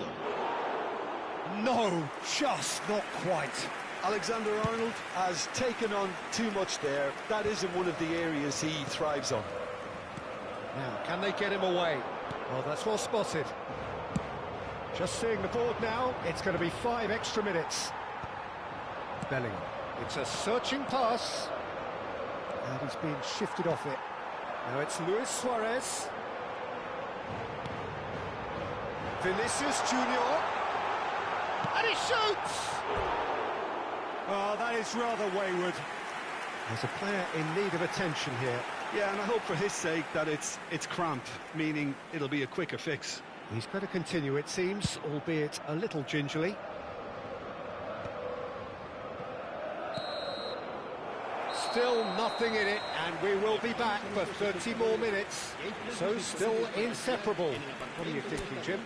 No, just not quite. Alexander-Arnold has taken on too much there. That isn't one of the areas he thrives on. Now, can they get him away? Well, that's well spotted. Just seeing the board now, it's going to be 5 extra minutes. Bellingham. It's a searching pass. And he's been shifted off it. Now it's Luis Suarez. Vinicius Junior. And he shoots! Oh, that is rather wayward. There's a player in need of attention here. Yeah, and I hope for his sake that it's cramp, meaning it'll be a quicker fix. He's got to continue, it seems, albeit a little gingerly. Still nothing in it, and we will be back for 30 more minutes. So still inseparable. What are you thinking, Jim?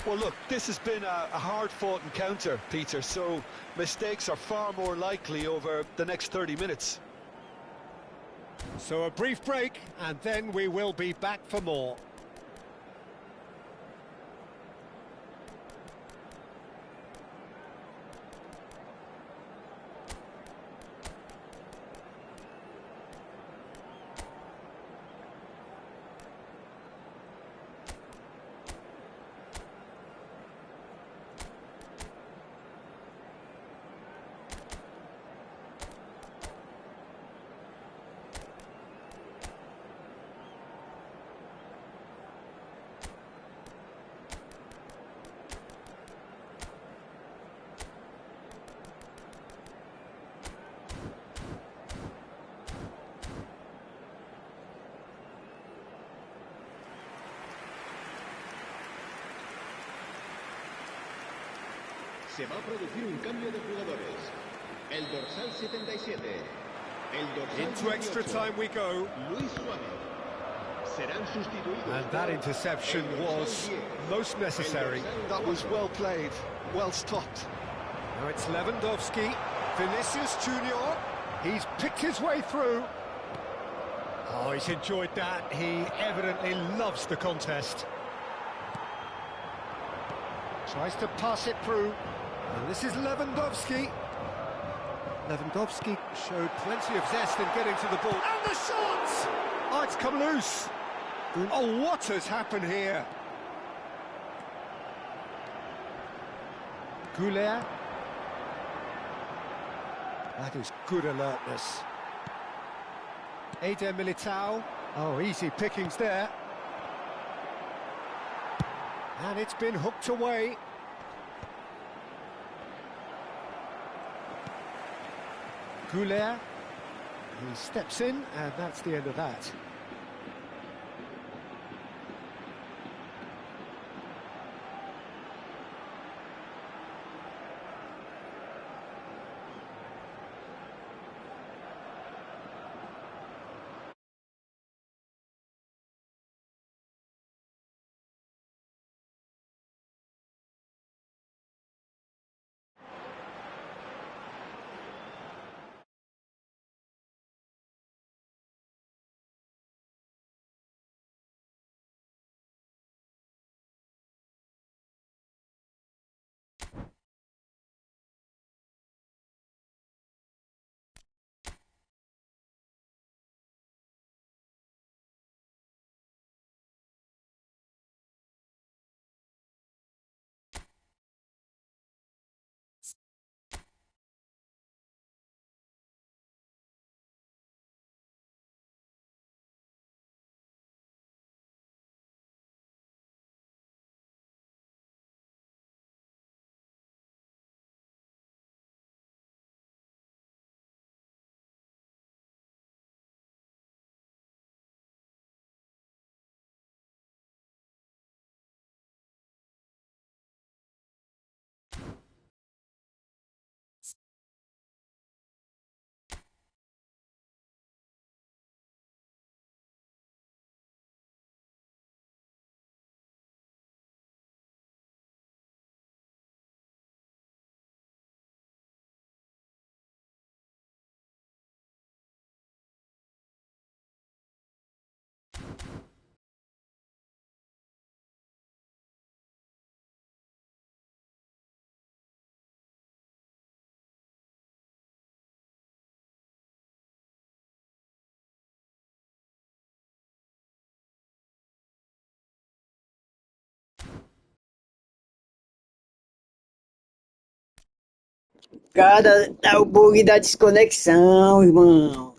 Well, look, this has been a hard-fought encounter, Peter, so mistakes are far more likely over the next 30 minutes. So a brief break, and then we will be back for more. Se va a producir un cambio de jugadores. El dorsal 77. El dorsal Into extra 18, time we go. Luis Suárez. Serán sustituidos. And that interception el dorsal was 10, most necessary. el dorsal That was 4. well played, well stopped. Now it's Lewandowski. Vinicius Junior. He's picked his way through. Oh, he's enjoyed that. He evidently loves the contest. Tries to pass it through. And this is Lewandowski. Lewandowski showed plenty of zest in getting to the ball. And the shot! Oh, it's come loose. Oh, what has happened here? Goulet. That is good alertness. Eder Militao. Oh, easy pickings there. And it's been hooked away. Goulet. He steps in, and that's the end of that. Cara, dá o bug da desconexão, irmão.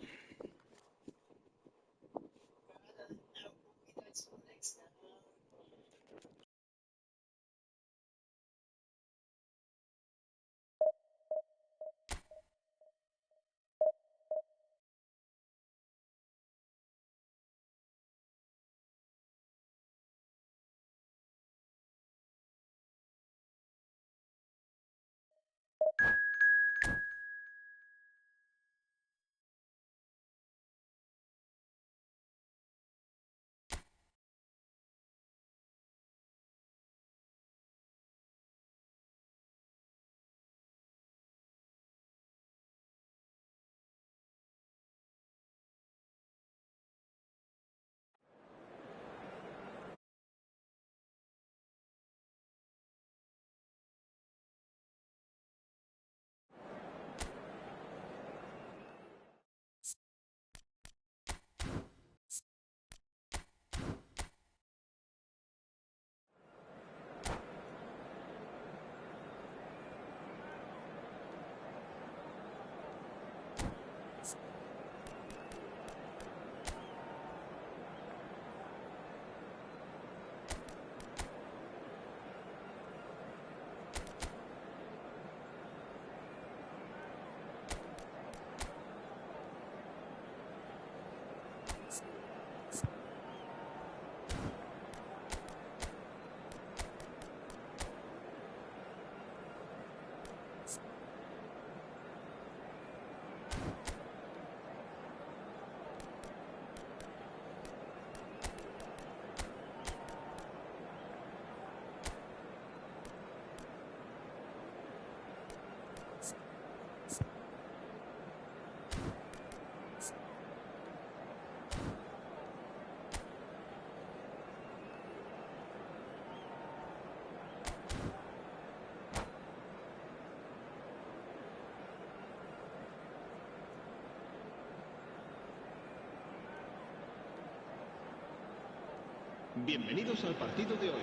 Bienvenidos al partido de hoy.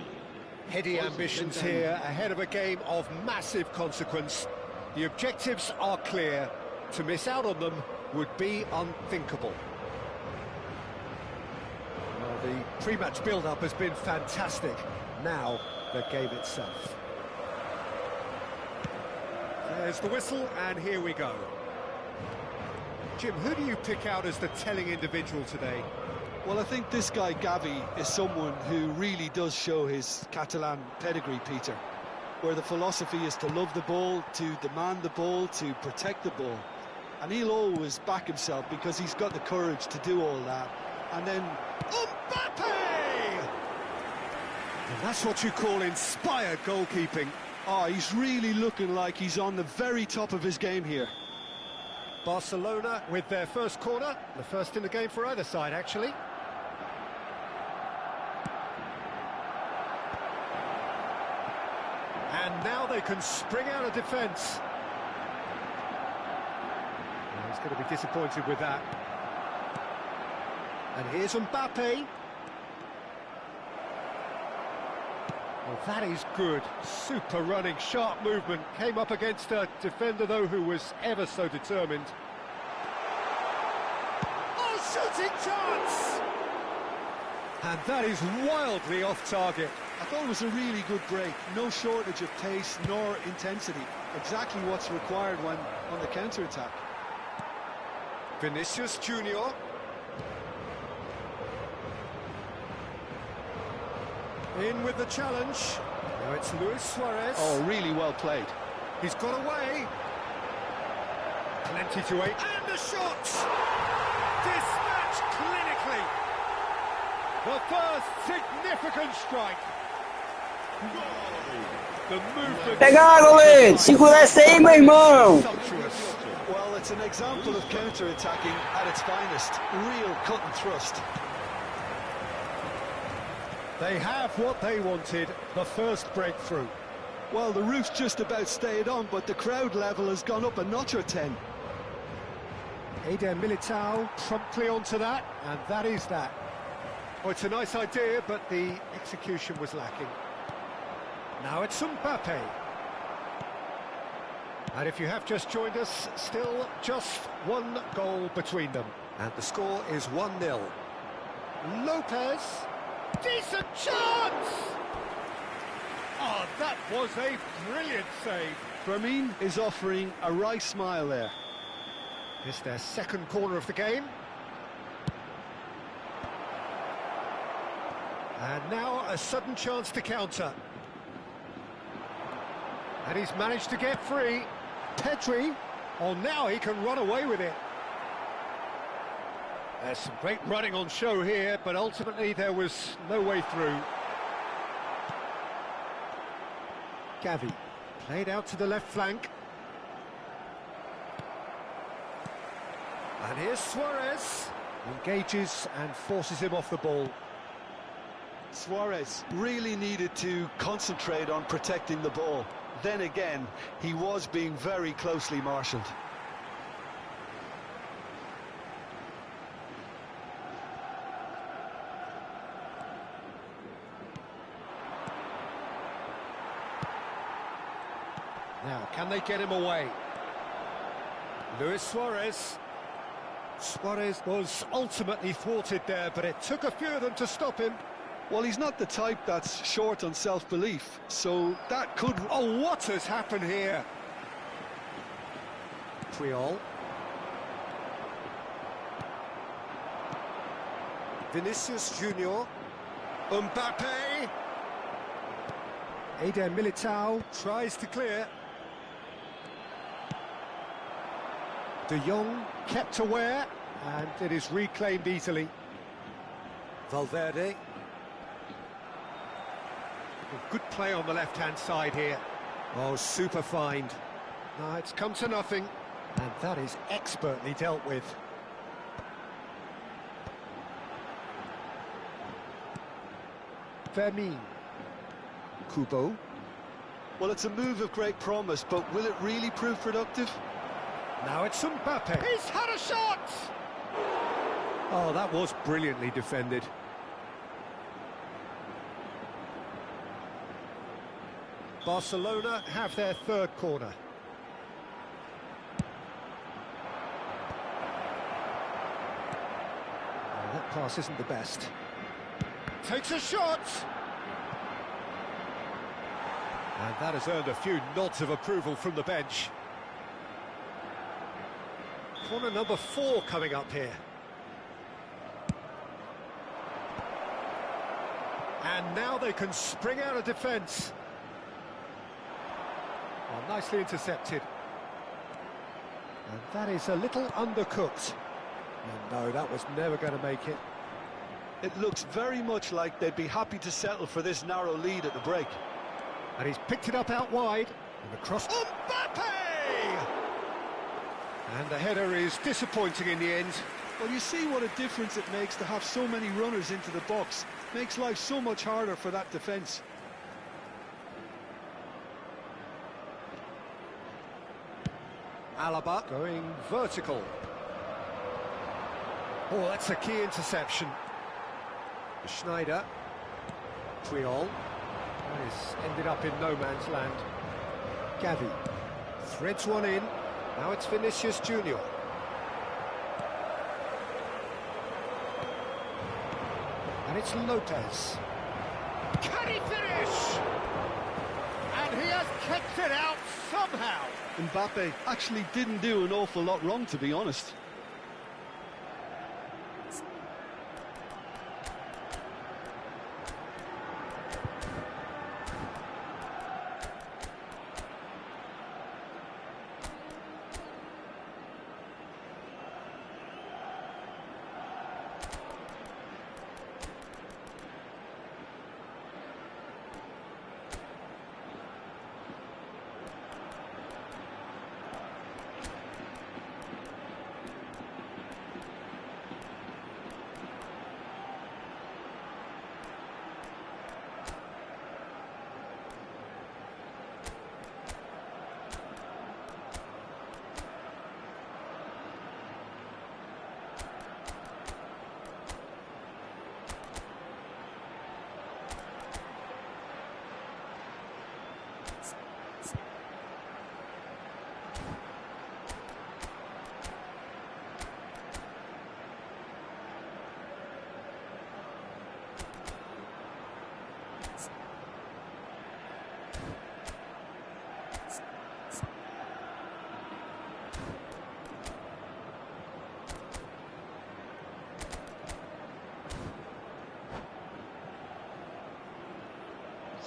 Heady ambitions here, ahead of a game of massive consequence. The objectives are clear. To miss out on them would be unthinkable. Well, the pre-match build-up has been fantastic. Now, the game itself. There's the whistle, and here we go. Jim, who do you pick out as the telling individual today? Well, I think this guy, Gavi, is someone who really does show his Catalan pedigree, Peter, where the philosophy is to love the ball, to demand the ball, to protect the ball. And he'll always back himself because he's got the courage to do all that. And then, Mbappe! And that's what you call inspired goalkeeping. Oh, he's really looking like he's on the very top of his game here. Barcelona with their first corner, the first in the game for either side, actually. And now they can spring out of defence. He's going to be disappointed with that. And here's Mbappe. Well, that is good. Super running, sharp movement. Came up against a defender, though, who was ever so determined. Oh, shooting chance! And that is wildly off target. I thought it was a really good break. No shortage of pace nor intensity. Exactly what's required when on the counter-attack. Vinicius Junior. In with the challenge. Now it's Luis Suarez. Oh, really well played. He's got away. Plenty to aim. And the shot! Dispatched clinically. The first significant strike. The movement... Pegaram, goleiro! Segura essa aí, meu irmão! Sumptuous. Well, it's an example of counter-attacking at its finest. Real cut and thrust. They have what they wanted, the first breakthrough. Well, the roof's just about stayed on, but the crowd level has gone up a notch or 10. Eder Militao promptly onto that, and that is that. Oh, it's a nice idea, but the execution was lacking. Now it's Mbappe. And if you have just joined us, still just one goal between them. And the score is 1-0. Lopez. Decent chance! Oh, that was a brilliant save. Fermin is offering a wry smile there. It's their second corner of the game. And now a sudden chance to counter. And he's managed to get free. Pedri. Oh, now he can run away with it. There's some great running on show here, but ultimately there was no way through. Gavi played out to the left flank. And here's Suarez. Engages and forces him off the ball. Suarez really needed to concentrate on protecting the ball. Then again, he was being very closely marshalled. Now, can they get him away? Luis Suarez. Suarez was ultimately thwarted there, but it took a few of them to stop him. Well, he's not the type that's short on self-belief, so that could... Oh, what has happened here? Puyol. Vinicius Junior. Mbappe. Eder Militao tries to clear. De Jong kept aware, and it is reclaimed easily. Valverde. Good play on the left-hand side here. Oh, super find. No, it's come to nothing, and that is expertly dealt with. Fermin. Kubo. Well, it's a move of great promise, but will it really prove productive? Now it's Mbappe. He's had a shot! Oh, that was brilliantly defended. Barcelona have their third corner. Oh, that pass isn't the best. Takes a shot! And that has earned a few nods of approval from the bench. Corner number 4 coming up here. And now they can spring out of defence. Well, nicely intercepted. And that is a little undercooked. And no, that was never going to make it. It looks very much like they'd be happy to settle for this narrow lead at the break. And he's picked it up out wide. And the cross... Mbappe! And the header is disappointing in the end. Well, you see what a difference it makes to have so many runners into the box. Makes life so much harder for that defence. Alaba going vertical. Oh, that's a key interception. Schneider. Puyol. That is ended up in no man's land. Gavi threads one in. Now it's Vinicius Junior. And it's Lopez. Can he finish? And he has kicked it out somehow. Mbappe actually didn't do an awful lot wrong, to be honest.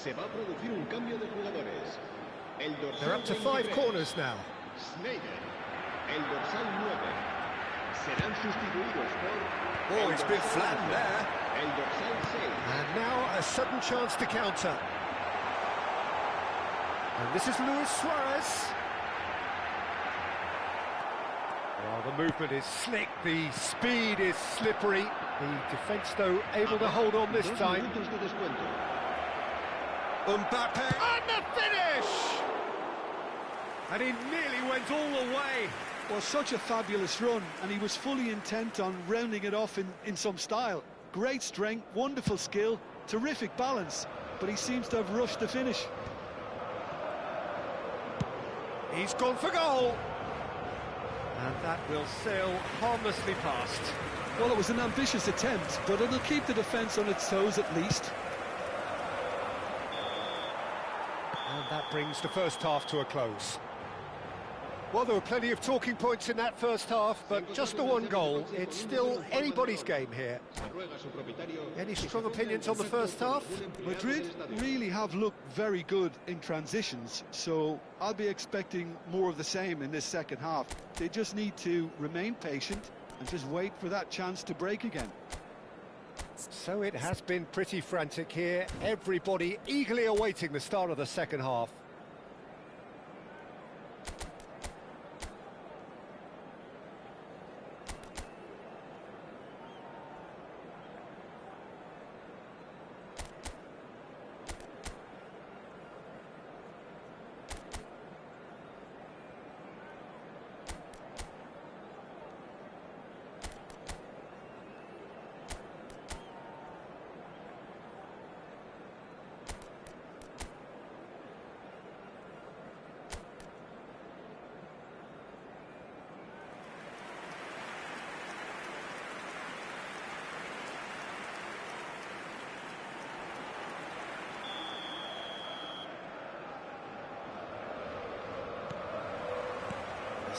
Se va a producir un cambio de jugadores. El dorsal They're up to 5 corners now. Schneider, el dorsal 9. Serán sustituidos por... Oh, it's been flattened there. El dorsal 6. And now a sudden chance to counter. And this is Luis Suarez. Well, the movement is slick, the speed is slippery. The defence, though, able to hold on this time. Mbappe, and the finish! And he nearly went all the way. Well, such a fabulous run, and he was fully intent on rounding it off in some style. Great strength, wonderful skill, terrific balance, but he seems to have rushed the finish. He's gone for goal. And that will sail harmlessly past. Well, it was an ambitious attempt, but it'll keep the defence on its toes at least. And that brings the first half to a close. Well, there were plenty of talking points in that first half, but just the one goal. It's still anybody's game here. Any strong opinions on the first half? Madrid really have looked very good in transitions, so I'll be expecting more of the same in this second half. They just need to remain patient and just wait for that chance to break again. So it has been pretty frantic here. Everybody eagerly awaiting the start of the second half.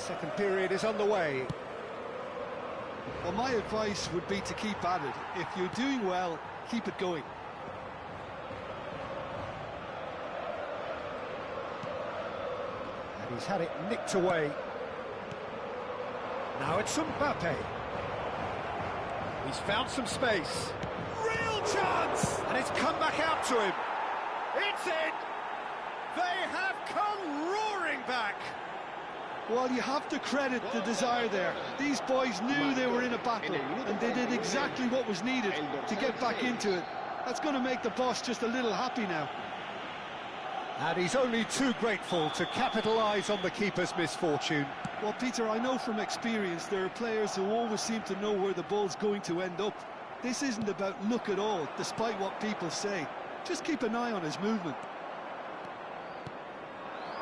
Second period is underway. Well, my advice would be to keep at it. If you're doing well, keep it going. And he's had it nicked away. Now it's Mbappe. He's found some space. Real chance! And it's come back out to him. It's in! They have come roaring back! Well, you have to credit the desire there. These boys knew they were in a battle, and they did exactly what was needed to get back into it. That's going to make the boss just a little happy now. And he's only too grateful to capitalise on the keeper's misfortune. Well, Peter, I know from experience there are players who always seem to know where the ball's going to end up. This isn't about luck at all, despite what people say. Just keep an eye on his movement.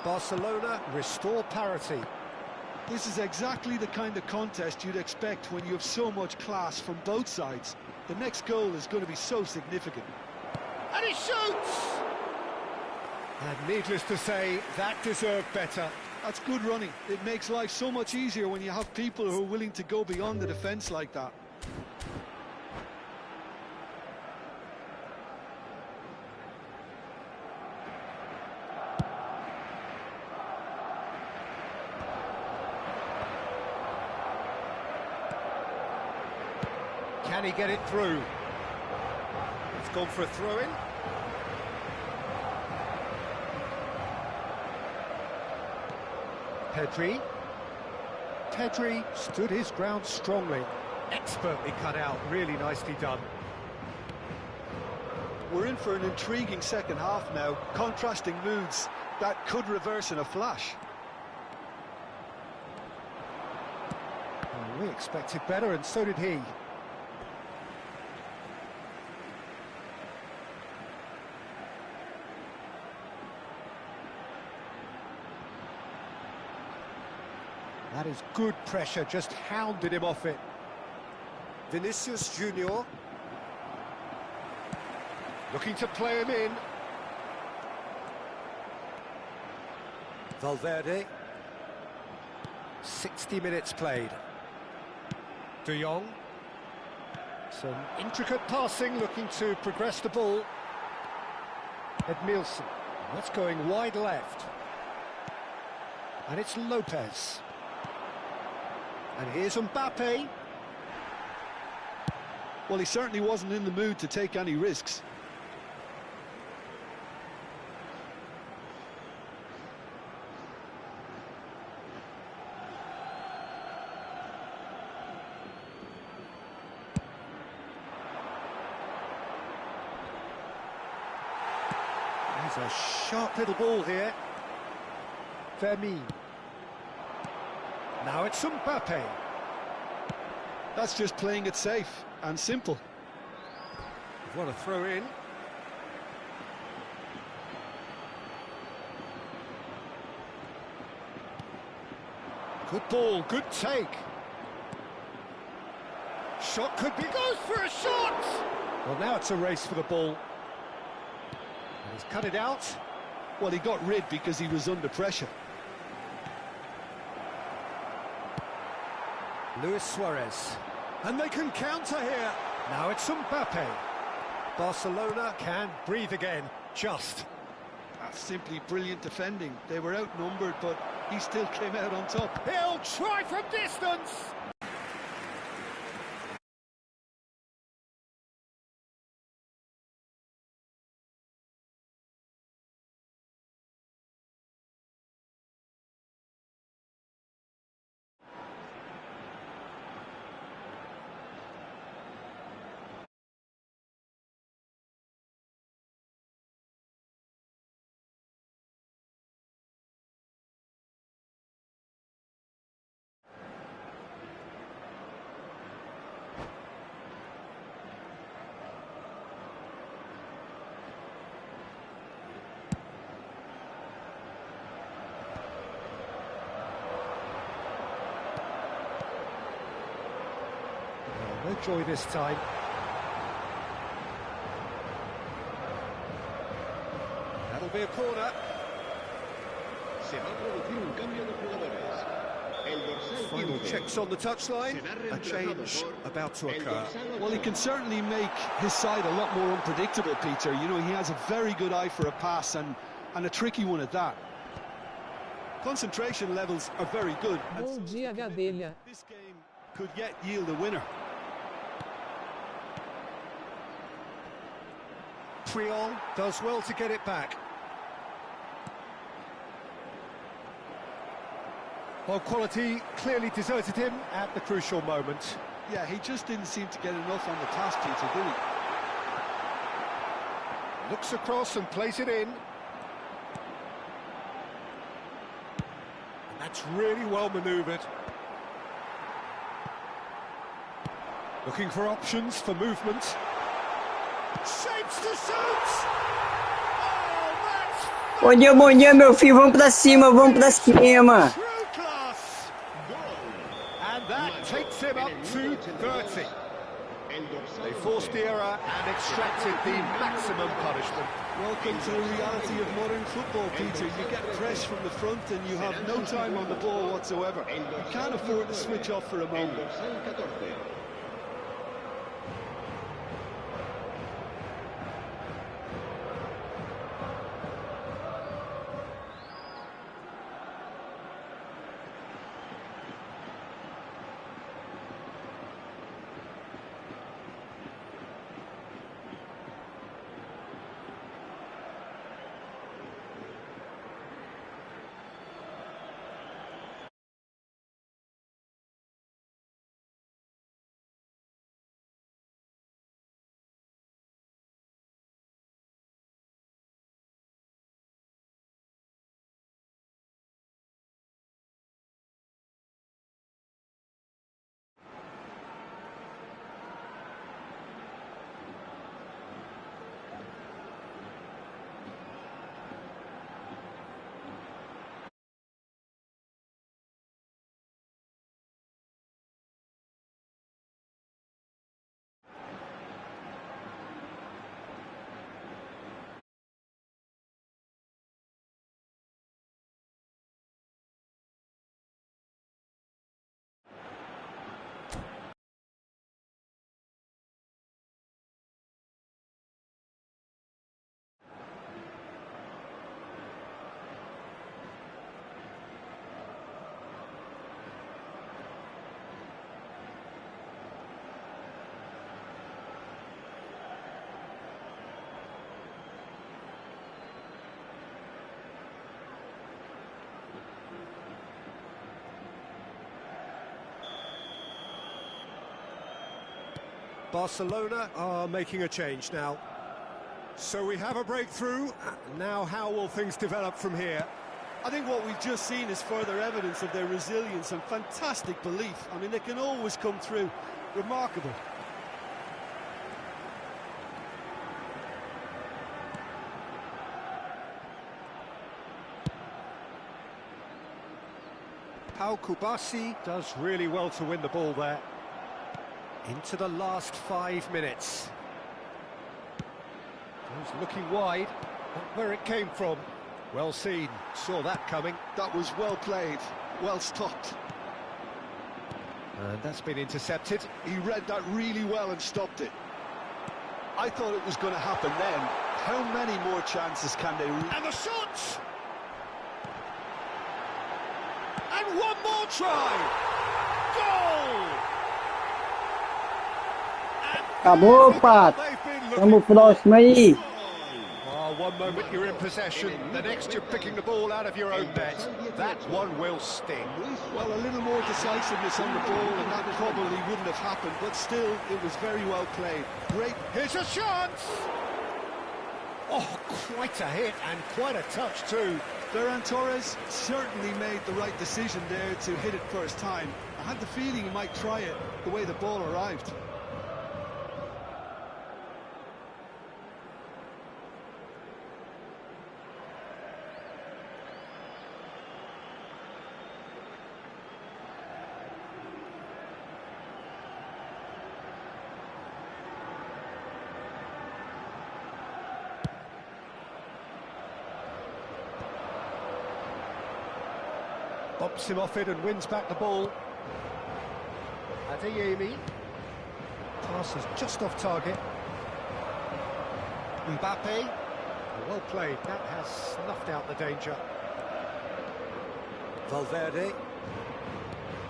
Barcelona restore parity. This is exactly the kind of contest you'd expect when you have so much class from both sides. The next goal is going to be so significant. And he shoots! And needless to say, that deserved better. That's good running. It makes life so much easier when you have people who are willing to go beyond the defence like that. Can he get it through? It's gone for a throw-in. Pedri stood his ground strongly. Expertly cut out, really nicely done. We're in for an intriguing second half now. Contrasting moods that could reverse in a flash. Well, we expected better, and so did he. That is good pressure, just hounded him off it. Vinicius Junior. Looking to play him in. Valverde. 60 minutes played. De Jong. Some intricate passing, looking to progress the ball. Edmilson. That's going wide left. And it's Lopez. And here's Mbappe. Well, he certainly wasn't in the mood to take any risks. There's a sharp little ball here. Fermin. Now it's Mbappe. That's just playing it safe and simple. What a throw in. Good ball, good take. Shot could be, goes for a shot! Well, now it's a race for the ball. And he's cut it out. Well, he got rid because he was under pressure. Luis Suarez. And they can counter here. Now it's Mbappe. Barcelona can breathe again, just. That's simply brilliant defending. They were outnumbered, but he still came out on top. He'll try from distance. No joy this time. That'll be a corner. Se va a producir un cambio de jugadores. el dorsal Final 15. checks on the touchline. A change about to occur. Well, he can certainly make his side a lot more unpredictable, Peter. You know, he has a very good eye for a pass and a tricky one at that. Concentration levels are very good. And Bom so is dia, the commitment. Gadelha. This game could yet yield a winner. Triol does well to get it back. Well, quality clearly deserted him at the crucial moment. Yeah, he just didn't seem to get enough on the task, Peter, did he? Looks across and plays it in. And that's really well manoeuvred. Looking for options for movement. Shapes to shoot! Oh, that's Bom dia, meu filho. Vamos pra cima, vamos pra cima. true class! And that takes him up to 30. They forced the error and extracted the maximum punishment. Welcome to the reality of modern football, Peter. You get press from the front and you have no time on the ball whatsoever. You can't afford to switch off for a El moment. dorsal 14. Barcelona are making a change now. So we have a breakthrough. Now how will things develop from here? I think what we've just seen is further evidence of their resilience and fantastic belief. I mean, they can always come through. Remarkable. Pau Kubasi does really well to win the ball there. Into the last 5 minutes. He's looking wide, not where it came from. Well seen, saw that coming. That was well played, well stopped. And that's been intercepted. He read that really well and stopped it. I thought it was going to happen then. How many more chances can they reach? And the shot! And one more try! Goal! Acabou, Pato. Vamos pro próximo aí. Oh, one moment you're in possession, the next you're picking the ball out of your own net. That one will sting. Well, a little more decisiveness on the ball and that probably wouldn't have happened, but still, it was very well played. Great. Here's a chance! Oh, quite a hit and quite a touch too. Ferran Torres certainly made the right decision there to hit it first time. I had the feeling he might try it the way the ball arrived. Bumps him off it and wins back the ball. Adeyemi. Pass is just off target. Mbappe. Well played. That has snuffed out the danger. Valverde.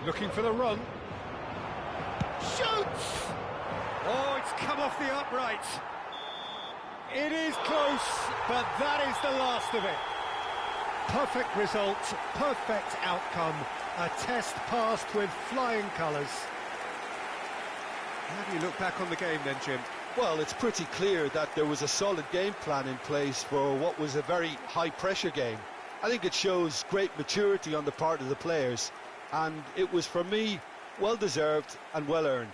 Looking for the run. Shoots! Oh, it's come off the upright. It is close, but that is the last of it. Perfect result, perfect outcome. A test passed with flying colours. How do you look back on the game then, Jim? Well, it's pretty clear that there was a solid game plan in place for what was a very high-pressure game. I think it shows great maturity on the part of the players, and it was, for me, well-deserved and well-earned.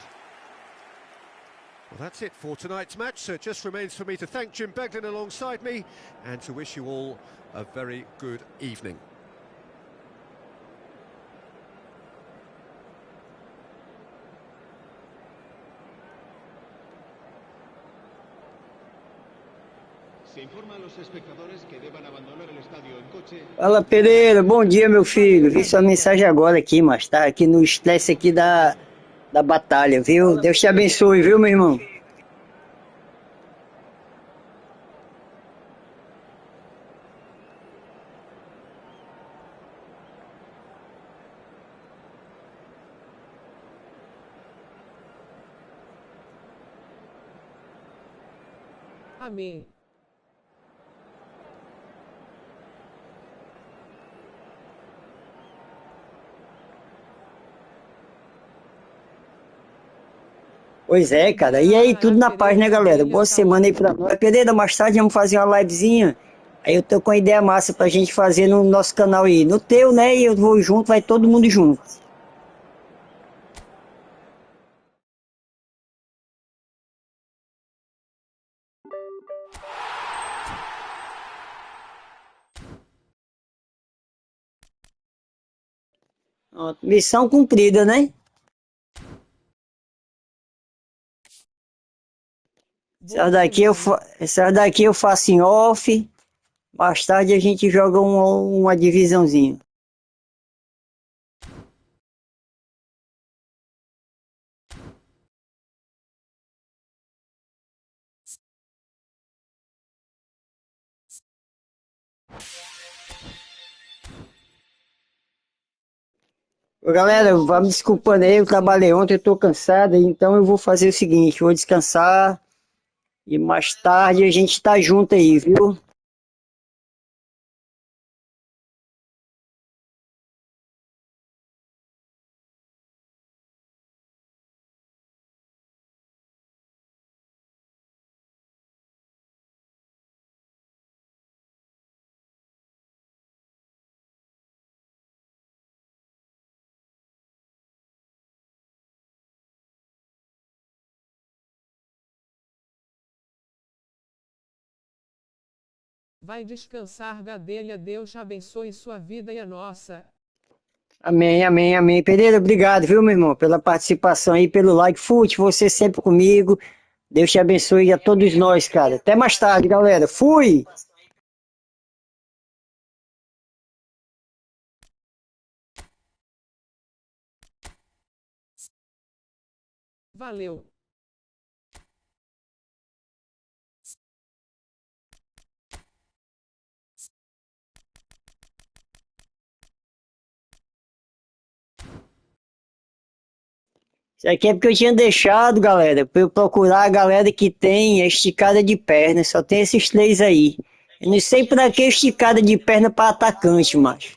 Well, that's it for tonight's match, so it just remains for me to thank Jim Beglin alongside me and to wish you all a very good evening. Se informa a los espectadores que deban abandonar el estadio en coche. Fala, Pereira, bom dia, meu filho. Vi sua mensagem agora aqui, mas tá aqui no estresse aqui da batalha, viu? Deus te abençoe, viu, meu irmão? Amém. Pois é, cara. E aí, tudo na paz, né, galera? Boa semana aí pra nós. Pereira, mais tarde vamos fazer uma livezinha. Aí eu tô com uma ideia massa pra gente fazer no nosso canal aí. No teu, né? E eu vou junto, vai todo mundo junto. Ó, missão cumprida, né? Essas daqui eu faço em off. Mais tarde a gente joga uma divisãozinha. Ô, galera, vá me desculpando aí, eu trabalhei ontem, eu tô cansado, então eu vou fazer o seguinte, vou descansar e mais tarde a gente tá junto aí, viu? Vai descansar, Gadelha. Deus abençoe sua vida e a nossa. Amém, amém, amém. Pereira, obrigado, viu, meu irmão, pela participação aí, pelo like. Fute, você sempre comigo. Deus te abençoe a todos nós, cara. Até mais tarde, galera. Fui! Valeu. Isso aqui é porque eu tinha deixado, galera, pra eu procurar a galera que tem a esticada de perna. Só tem esses três aí. Eu não sei pra que esticada de perna pra atacante, macho.